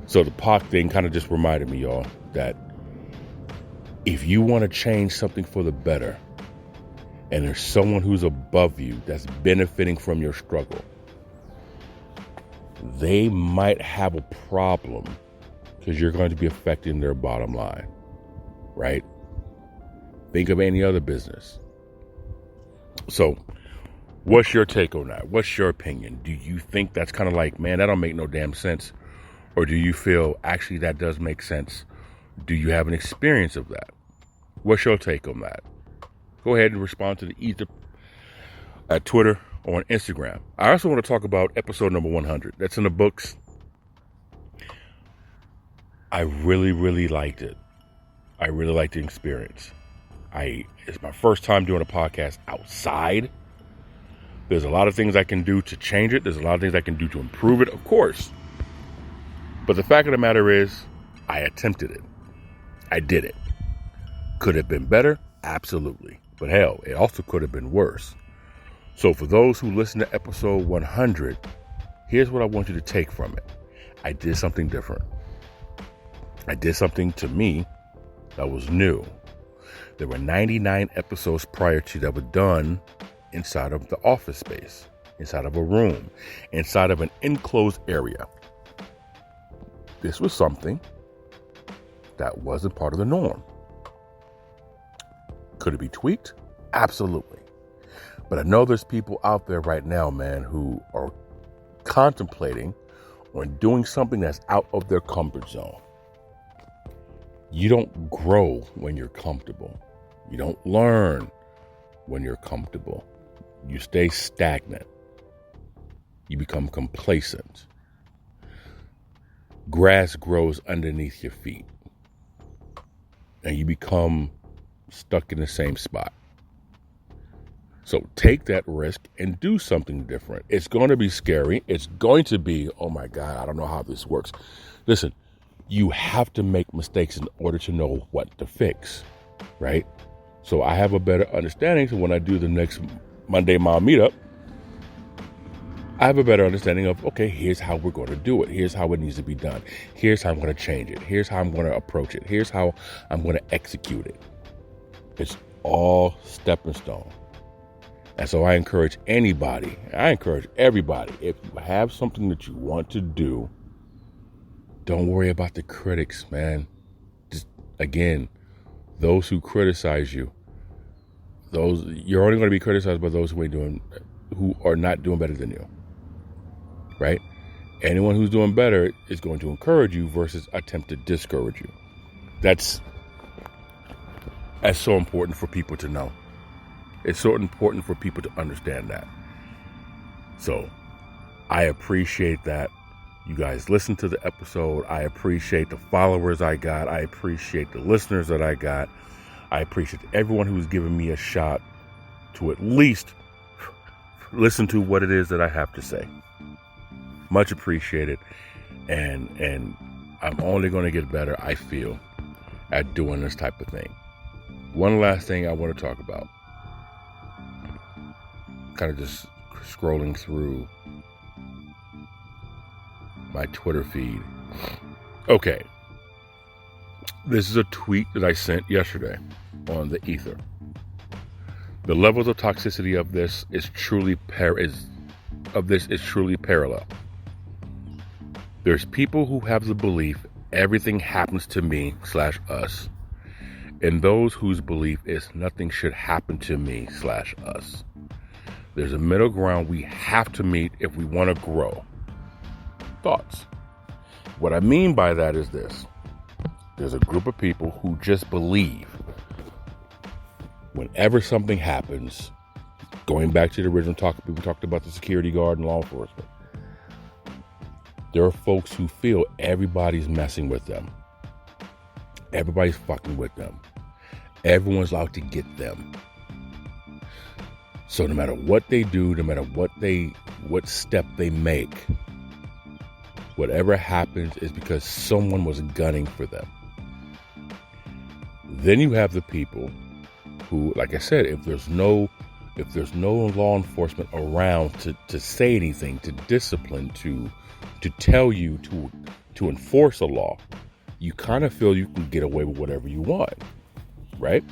So the POC thing kind of just reminded me, y'all, that if you want to change something for the better, and there's someone who's above you that's benefiting from your struggle, they might have a problem because you're going to be affecting their bottom line, right? Think of any other business. So what's your take on that? What's your opinion? Do you think that's kind of like, man, that don't make no damn sense? Or do you feel actually that does make sense? Do you have an experience of that? What's your take on that? Go ahead and respond to the E.I.T.H.R at Twitter or on Instagram. I also want to talk about episode number 100. That's in the books. I really, really liked it. I really liked the experience. It's my first time doing a podcast outside. There's a lot of things I can do to change it. There's a lot of things I can do to improve it, of course. But the fact of the matter is, I attempted it. I did it. Could it have been better? Absolutely. But hell, it also could have been worse. So for those who listen to episode 100, here's what I want you to take from it. I did something different. I did something, to me, that was new. There were 99 episodes prior to that were done inside of the office space, inside of a room, inside of an enclosed area. This was something that wasn't part of the norm. Could it be tweaked? Absolutely. But I know there's people out there right now, man, who are contemplating on doing something that's out of their comfort zone. You don't grow when you're comfortable. You don't learn when you're comfortable. You stay stagnant. You become complacent. Grass grows underneath your feet. And you become stuck in the same spot. So take that risk and do something different. It's going to be scary. It's going to be, oh my God, I don't know how this works. Listen, you have to make mistakes in order to know what to fix, right? So I have a better understanding. So when I do the next Monday Mom Meetup, I have a better understanding of, okay, here's how we're going to do it. Here's how it needs to be done. Here's how I'm going to change it. Here's how I'm going to approach it. Here's how I'm going to execute it. It's all stepping stone. And so I encourage everybody, if you have something that you want to do, don't worry about the critics, man. Just, again, those who criticize you, you're only going to be criticized by those who are not doing better than you, right? Anyone who's doing better is going to encourage you versus attempt to discourage you. That's so important for people to know. It's so important for people to understand that. So I appreciate that you guys listened to the episode. I appreciate the followers I got. I appreciate the listeners that I got. I appreciate everyone who's given me a shot to at least listen to what it is that I have to say. Much appreciated. And I'm only going to get better, I feel, at doing this type of thing. One last thing I want to talk about. Kind of just scrolling through my Twitter feed. Okay. This is a tweet that I sent yesterday on the E.I.T.H.R. The levels of toxicity of this is truly parallel. There's people who have the belief everything happens to me/us, and those whose belief is nothing should happen to me/us. There's a middle ground we have to meet if we want to grow. Thoughts? What I mean by that is this. There's a group of people who just believe whenever something happens, going back to the original talk, people talked about the security guard and law enforcement. There are folks who feel everybody's messing with them. Everybody's fucking with them. Everyone's out to get them. So no matter what they do, no matter what step they make, whatever happens is because someone was gunning for them. Then you have the people who, like I said, if there's no law enforcement around to say anything, to discipline, to tell you to enforce a law, you kind of feel you can get away with whatever you want, right?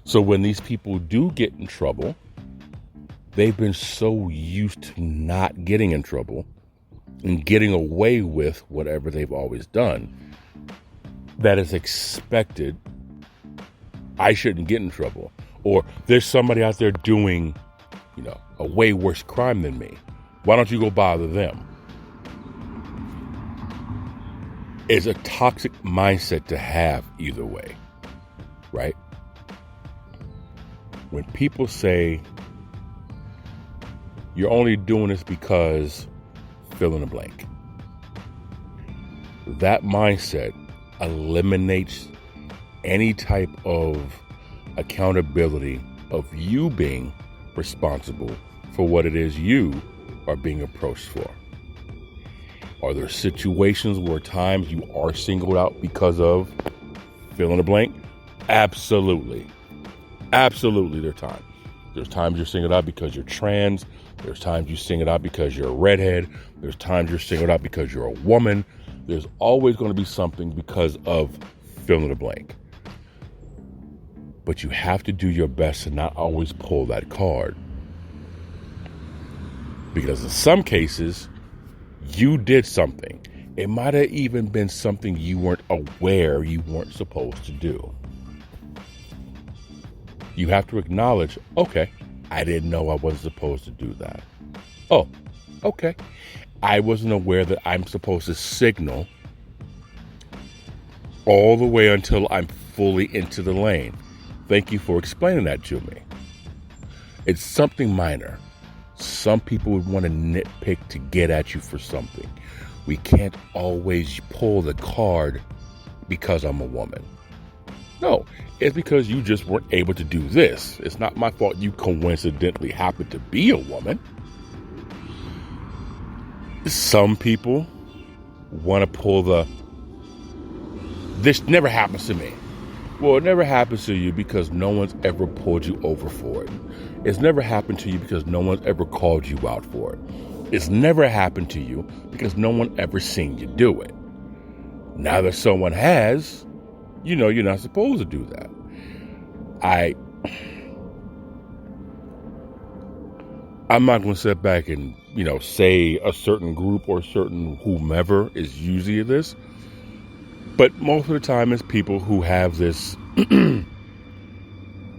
So when these people do get in trouble, they've been so used to not getting in trouble and getting away with whatever they've always done that is expected. I shouldn't get in trouble. Or there's somebody out there doing, a way worse crime than me. Why don't you go bother them? It's a toxic mindset to have either way, right? When people say you're only doing this because fill in the blank, that mindset eliminates any type of accountability of you being responsible for what it is you are being approached for. Are there situations where times you are singled out because of fill in the blank? Absolutely. Absolutely, there are times. There's times you're singled out because you're trans. There's times you singled out because you're a redhead. There's times you're singled out because you're a woman. There's always going to be something because of fill in the blank. But you have to do your best to not always pull that card. Because in some cases, you did something. It might have even been something you weren't aware you weren't supposed to do. You have to acknowledge, okay, I didn't know I wasn't supposed to do that. Oh, okay. I wasn't aware that I'm supposed to signal all the way until I'm fully into the lane. Thank you for explaining that to me. It's something minor. Some people would want to nitpick to get at you for something. We can't always pull the card because I'm a woman. No, it's because you just weren't able to do this. It's not my fault you coincidentally happened to be a woman. Some people want to pull this never happens to me. Well, it never happens to you because no one's ever pulled you over for it. It's never happened to you because no one's ever called you out for it. It's never happened to you because no one ever seen you do it. Now that someone has, you're not supposed to do that. I'm not going to sit back and, say a certain group or certain whomever is usually this. But most of the time it's people who have this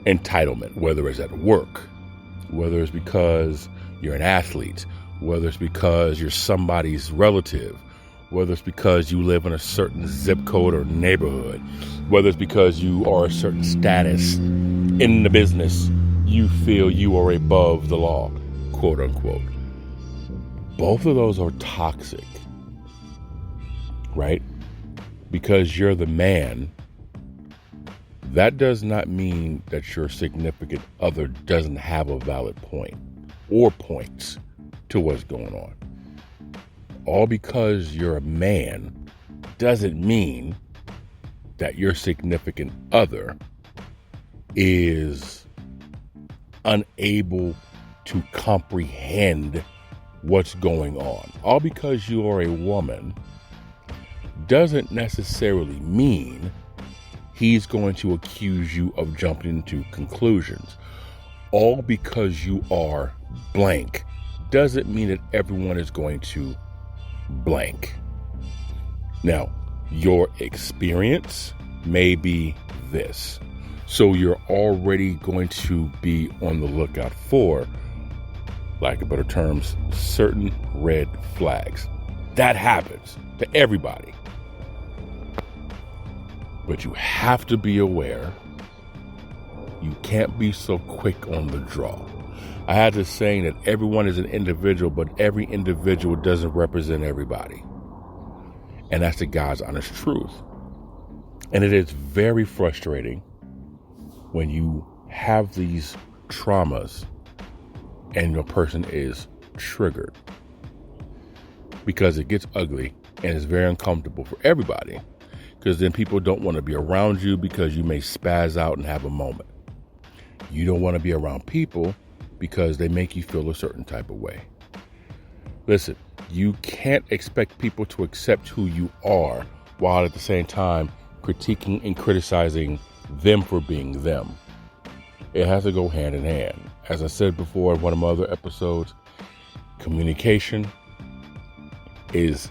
entitlement, whether it's at work, whether it's because you're an athlete, whether it's because you're somebody's relative, whether it's because you live in a certain zip code or neighborhood, whether it's because you are a certain status in the business, you feel you are above the law, quote unquote. Both of those are toxic, right? Because you're the man, that does not mean that your significant other doesn't have a valid point or points to what's going on. All because you're a man doesn't mean that your significant other is unable to comprehend what's going on. All because you are a woman doesn't necessarily mean he's going to accuse you of jumping into conclusions. All because you are blank doesn't mean that everyone is going to blank. Now, your experience may be this. So you're already going to be on the lookout for, lack of better terms, certain red flags. That happens to everybody. But you have to be aware. You can't be so quick on the draw. I had this saying that everyone is an individual, but every individual doesn't represent everybody. And that's the God's honest truth. And it is very frustrating when you have these traumas and your person is triggered, because it gets ugly and it's very uncomfortable for everybody, because then people don't want to be around you because you may spaz out and have a moment. You don't want to be around people because they make you feel a certain type of way. Listen, you can't expect people to accept who you are while at the same time critiquing and criticizing them for being them. It has to go hand in hand. As I said before in one of my other episodes, communication is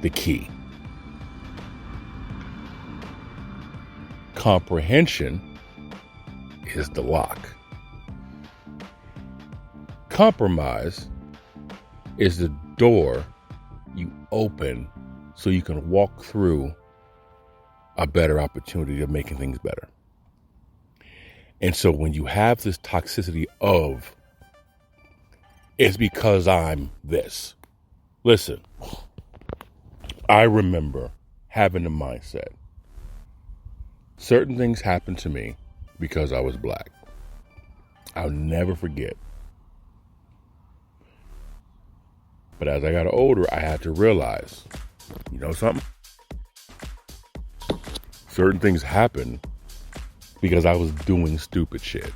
the key. Comprehension is the lock. Compromise is the door you open so you can walk through a better opportunity of making things better. And so when you have this toxicity of, it's because I'm this. Listen, I remember having the mindset, certain things happened to me because I was black. I'll never forget. But as I got older, I had to realize, you know something? Certain things happen because I was doing stupid shit.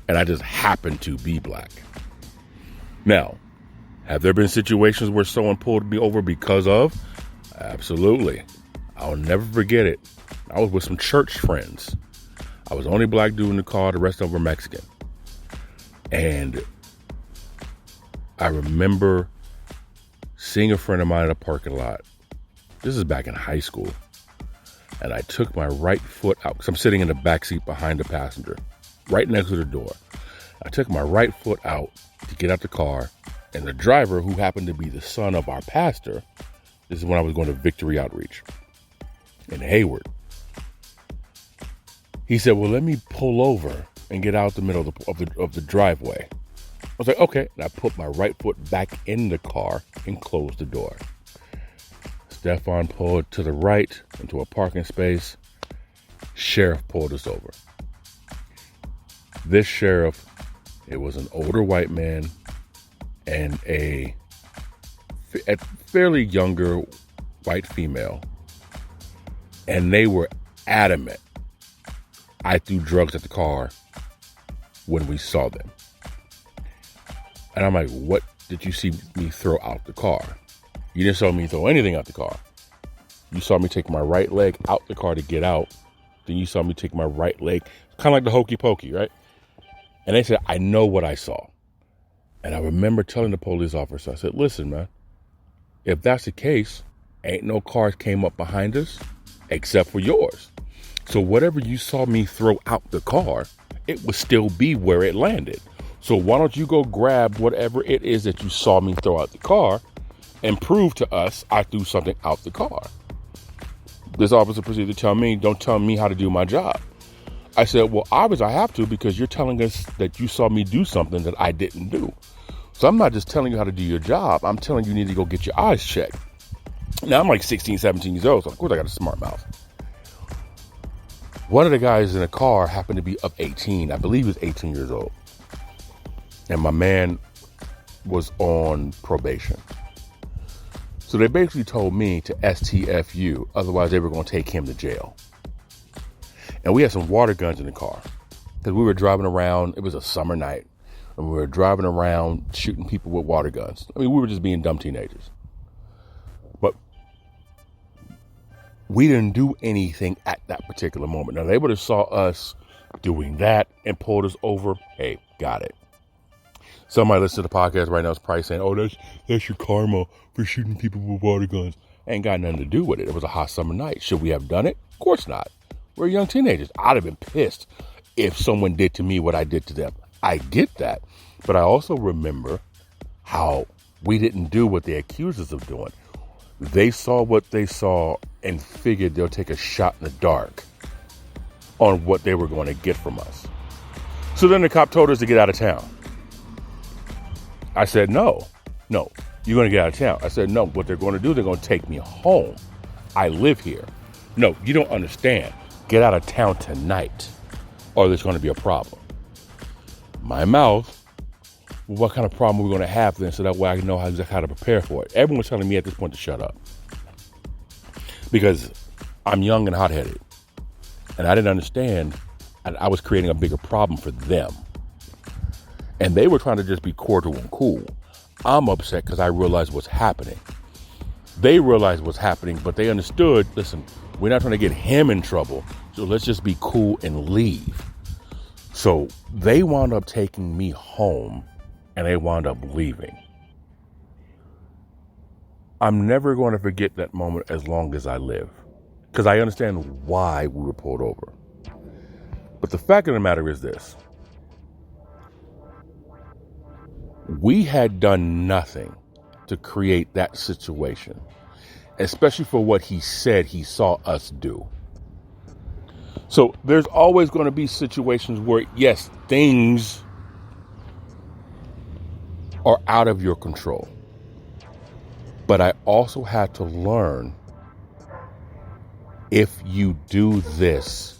And I just happened to be black. Now, have there been situations where someone pulled me over because of? Absolutely. I'll never forget it. I was with some church friends. I was the only black dude in the car. The rest of them were Mexican. And I remember seeing a friend of mine in a parking lot. This is back in high school. And I took my right foot out, because I'm sitting in the back seat behind the passenger, right next to the door. I took my right foot out to get out the car, and the driver, who happened to be the son of our pastor, this is when I was going to Victory Outreach in Hayward. He said, well, let me pull over and get out the middle of the driveway. I was like, okay. And I put my right foot back in the car and closed the door. Stefan pulled to the right into a parking space. Sheriff pulled us over. This sheriff, it was an older white man and a fairly younger white female. And they were adamant I threw drugs at the car when we saw them. And I'm like, what did you see me throw out the car? You didn't saw me throw anything out the car. You saw me take my right leg out the car to get out. Then you saw me take my right leg, kind of like the hokey pokey, right? And they said, I know what I saw. And I remember telling the police officer, I said, listen, man, if that's the case, ain't no cars came up behind us except for yours. So whatever you saw me throw out the car, it would still be where it landed. So why don't you go grab whatever it is that you saw me throw out the car and prove to us I threw something out the car. This officer proceeded to tell me, don't tell me how to do my job. I said, well, obviously I have to, because you're telling us that you saw me do something that I didn't do. So I'm not just telling you how to do your job. I'm telling you need to go get your eyes checked. Now I'm like 16, 17 years old, so of course I got a smart mouth. One of the guys in the car happened to be of 18. I believe he was 18 years old. And my man was on probation. So they basically told me to STFU, otherwise they were going to take him to jail. And we had some water guns in the car, because we were driving around. It was a summer night, and we were driving around shooting people with water guns. I mean, we were just being dumb teenagers. But we didn't do anything at that particular moment. Now, they would have saw us doing that and pulled us over. Hey, got it. Somebody listening to the podcast right now is probably saying, oh, that's your karma for shooting people with water guns. Ain't got nothing to do with it. It was a hot summer night. Should we have done it? Of course not. We're young teenagers. I'd have been pissed if someone did to me what I did to them. I get that. But I also remember how we didn't do what they accused us of doing. They saw what they saw and figured they'll take a shot in the dark on what they were going to get from us. So then the cop told us to get out of town. I said, no, you're going to get out of town. I said, no, what they're going to do, they're going to take me home. I live here. No, you don't understand. Get out of town tonight or there's going to be a problem. My mouth, what kind of problem are we going to have then, so that way I know how to prepare for it. Everyone's telling me at this point to shut up because I'm young and hot-headed, and I didn't understand, and I was creating a bigger problem for them. And they were trying to just be cordial and cool. I'm upset because I realized what's happening. They realized what's happening, but they understood, listen, we're not trying to get him in trouble, so let's just be cool and leave. So they wound up taking me home, and they wound up leaving. I'm never going to forget that moment as long as I live, because I understand why we were pulled over. But the fact of the matter is this. We had done nothing to create that situation, especially for what he said he saw us do. So there's always going to be situations where, yes, things are out of your control. But I also had to learn, if you do this,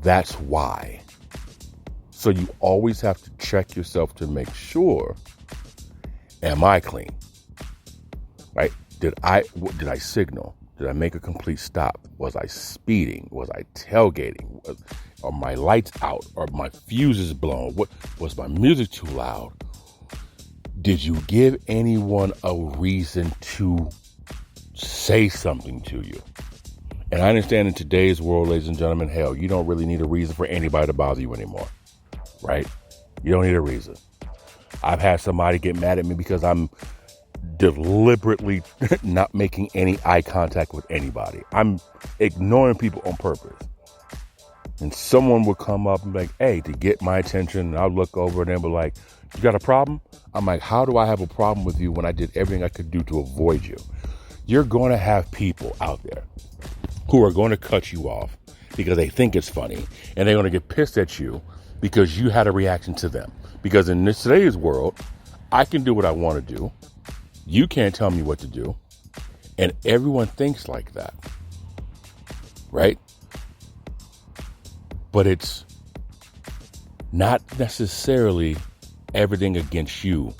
that's why. So you always have to check yourself to make sure, am I clean? Right? Did I signal? Did I make a complete stop? Was I speeding? Was I tailgating? Are my lights out? Are my fuses blown? What was my music too loud? Did you give anyone a reason to say something to you? And I understand in today's world, ladies and gentlemen, hell, you don't really need a reason for anybody to bother you anymore, right? You don't need a reason. I've had somebody get mad at me because I'm deliberately not making any eye contact with anybody. I'm ignoring people on purpose. And someone would come up and be like, hey, to get my attention, and I'll look over and they'll be like, you got a problem? I'm like, how do I have a problem with you when I did everything I could do to avoid you? You're going to have people out there who are going to cut you off because they think it's funny, and they're going to get pissed at you because you had a reaction to them. Because in today's world, I can do what I want to do. You can't tell me what to do. And everyone thinks like that. Right? But it's not necessarily everything against you,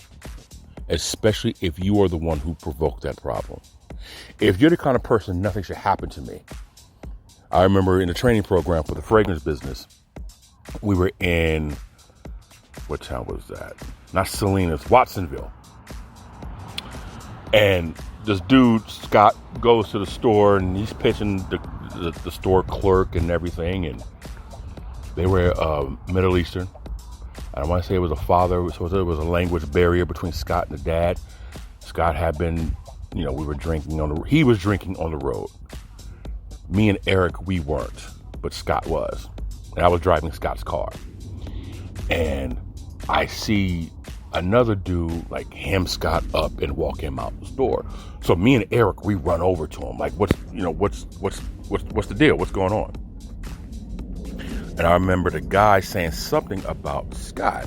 especially if you are the one who provoked that problem. If you're the kind of person, nothing should happen to me. I remember in the training program for the fragrance business, we were in, what town was that? Not Salinas, Watsonville. And this dude, Scott, goes to the store and he's pitching the store clerk and everything. And they were Middle Eastern. I want to say it was a father, so there was a language barrier between Scott and the dad. Scott had been, we were drinking he was drinking on the road. Me and Eric, we weren't, but Scott was. And I was driving Scott's car. And I see another dude like hem Scott up and walk him out the store. So me and Eric, we run over to him like, what's the deal? What's going on? And I remember the guy saying something about Scott.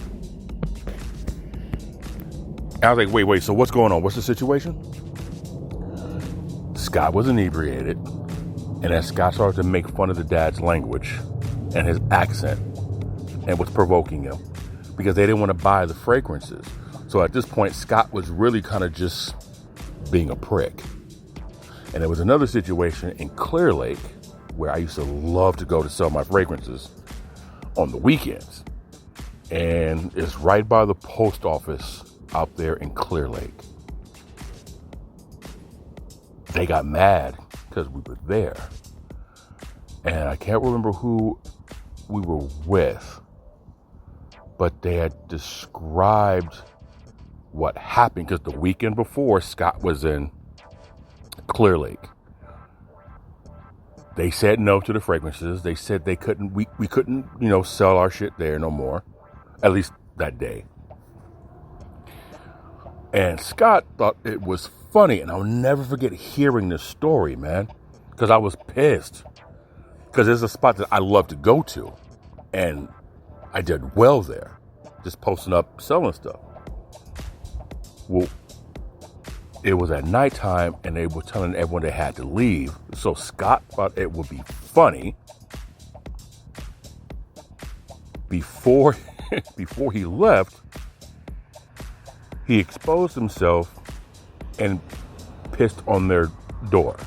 And I was like, wait, so what's going on? What's the situation? Scott was inebriated. And then Scott started to make fun of the dad's language and his accent and was provoking him because they didn't want to buy the fragrances. So at this point, Scott was really kind of just being a prick. And there was another situation in Clear Lake where I used to love to go to sell my fragrances on the weekends. And it's right by the post office out there in Clear Lake. They got mad because we were there. And I can't remember who we were with, but they had described what happened because the weekend before, Scott was in Clear Lake. They said no to the fragrances. They said we couldn't, sell our shit there no more, at least that day. And Scott thought it was funny, and I'll never forget hearing this story, man, because I was pissed. Because there's a spot that I love to go to, and I did well there, just posting up, selling stuff. Well, it was at nighttime, and they were telling everyone they had to leave. So Scott thought it would be funny before he left. He exposed himself and pissed on their door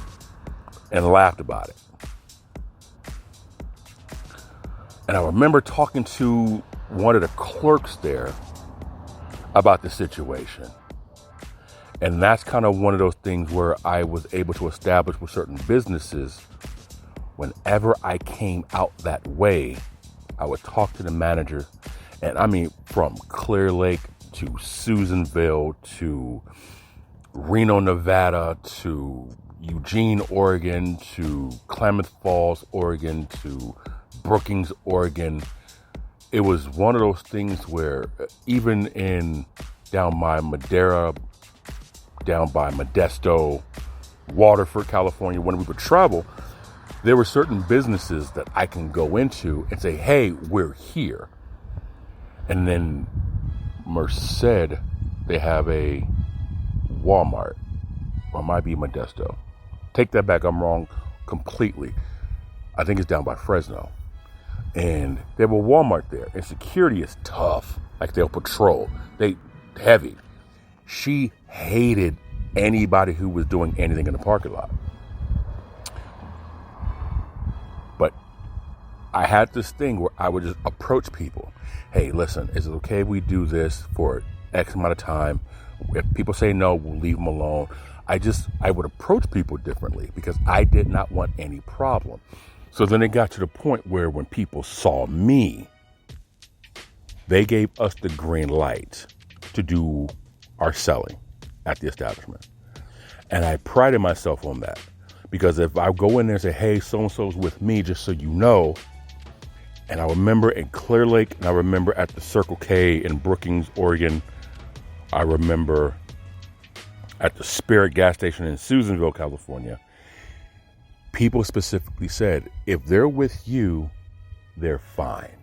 and laughed about it. And I remember talking to one of the clerks there about the situation. And that's kind of one of those things where I was able to establish with certain businesses, whenever I came out that way, I would talk to the manager. And I mean, from Clear Lake to Susanville to Reno, Nevada to Eugene, Oregon to Klamath Falls, Oregon to Brookings, Oregon. It was one of those things where even down by Madera, down by Modesto, Waterford, California, when we would travel, there were certain businesses that I can go into and say, hey, we're here. And then Merced, they have a Walmart, or it might be Modesto. Take that back, I'm wrong completely. I think it's down by Fresno. And they have a Walmart there, and security is tough. Like, they'll patrol. They heavy. She hated anybody who was doing anything in the parking lot. But I had this thing where I would just approach people. Hey, listen, is it okay if we do this for X amount of time? If people say no, we'll leave them alone. I would approach people differently because I did not want any problem. So then it got to the point where when people saw me, they gave us the green light to do our selling at the establishment. And I prided myself on that, because if I go in there and say, hey, so-and-so's with me, just so you know. And I remember in Clear Lake, and I remember at the Circle K in Brookings, Oregon. I remember at the Spirit gas station in Susanville, California. People specifically said, if they're with you, they're fine.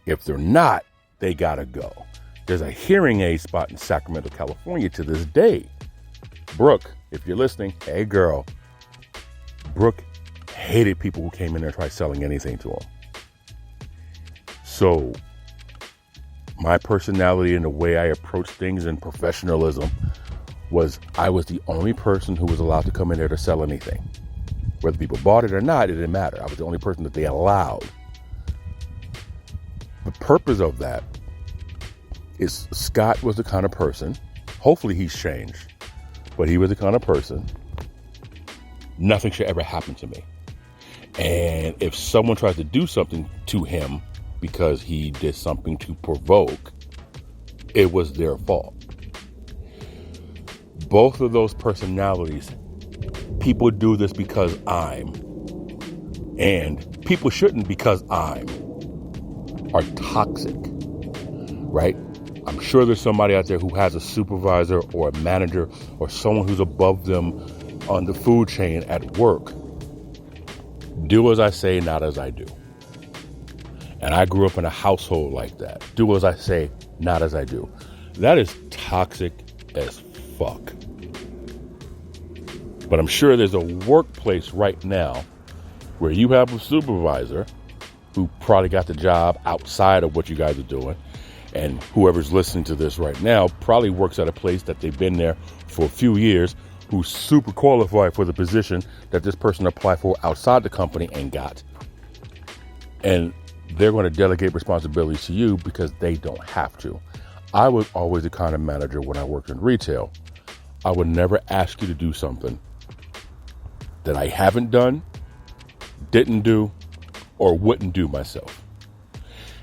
If they're not, they gotta go. There's a hearing aid spot in Sacramento, California to this day. Brooke, if you're listening, hey girl. Brooke hated people who came in there and tried selling anything to him. So my personality and the way I approach things and professionalism was I was the only person who was allowed to come in there to sell anything. Whether people bought it or not, it didn't matter. I was the only person that they allowed. The purpose of that is Scott was the kind of person, hopefully he's changed, but he was the kind of person, nothing should ever happen to me. And if someone tries to do something to him because he did something to provoke, it was their fault. Both of those personalities, people do this because I'm, and people shouldn't because I'm, are toxic, right? I'm sure there's somebody out there who has a supervisor or a manager or someone who's above them on the food chain at work. Do as I say, not as I do. And I grew up in a household like that. Do as I say, not as I do. That is toxic as fuck. But I'm sure there's a workplace right now where you have a supervisor who probably got the job outside of what you guys are doing. And whoever's listening to this right now probably works at a place that they've been there for a few years, who's super qualified for the position that this person applied for outside the company and got. And they're going to delegate responsibilities to you because they don't have to. I was always the kind of manager when I worked in retail. I would never ask you to do something that I haven't done, didn't do, or wouldn't do myself.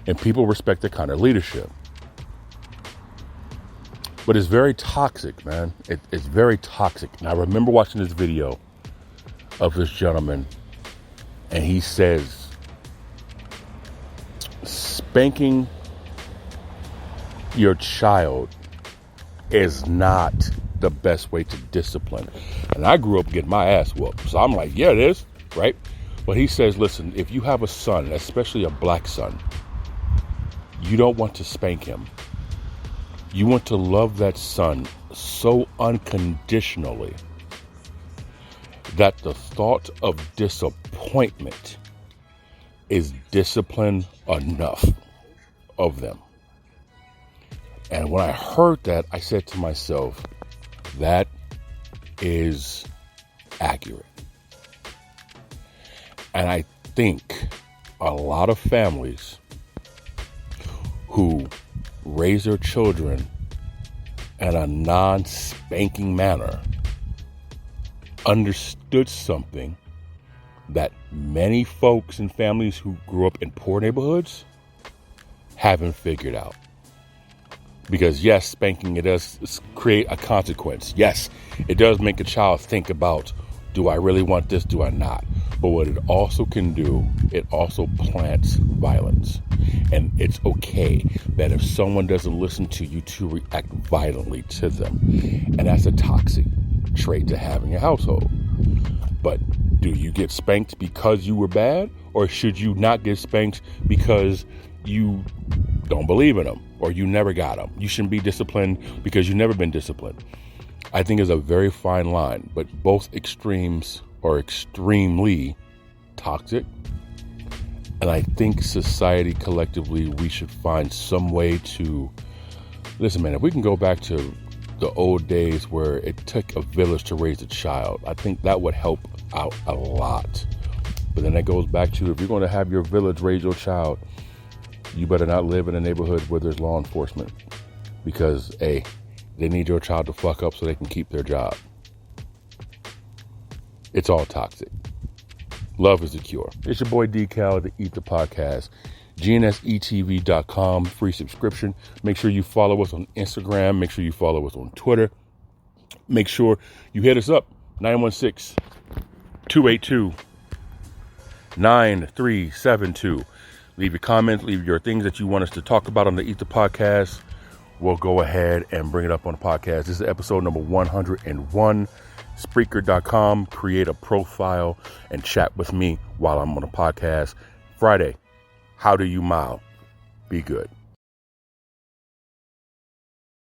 And people respect that kind of leadership. But it's very toxic, man. It's very toxic. And I remember watching this video of this gentleman, and he says, spanking your child is not the best way to discipline. And I grew up getting my ass whooped. So I'm like, yeah, it is, right? But he says, listen, if you have a son, especially a black son, you don't want to spank him. You want to love that son so unconditionally that the thought of disappointment is discipline enough of them. And when I heard that, I said to myself, that is accurate. And I think a lot of families who raise their children in a non-spanking manner understood something that many folks and families who grew up in poor neighborhoods haven't figured out. Because yes, spanking, it does create a consequence. Yes, it does make a child think about, do I really want this? Do I not? But what it also can do, it also plants violence. And it's okay that if someone doesn't listen to you, to react violently to them. And that's a toxic trait to have in your household. But do you get spanked because you were bad? Or should you not get spanked because you don't believe in them or you never got them? You shouldn't be disciplined because you've never been disciplined. I think is a very fine line, but both extremes are extremely toxic. And I think society collectively, we should find some way to, listen, man, if we can go back to the old days where it took a village to raise a child, I think that would help out a lot. But then that goes back to, if you're going to have your village raise your child, you better not live in a neighborhood where there's law enforcement, because A, they need your child to fuck up so they can keep their job. It's all toxic. Love is the cure. It's your boy D-Cal, the E.I.T.H.R podcast. GNSETV.com, free subscription. Make sure you follow us on Instagram. Make sure you follow us on Twitter. Make sure you hit us up, 916-282-9372. Leave your comments, leave your things that you want us to talk about on the E.I.T.H.R podcast. We'll go ahead and bring it up on the podcast. This is episode number 101. Spreaker.com. Create a profile and chat with me while I'm on the podcast. Friday, how do you mile? Be good.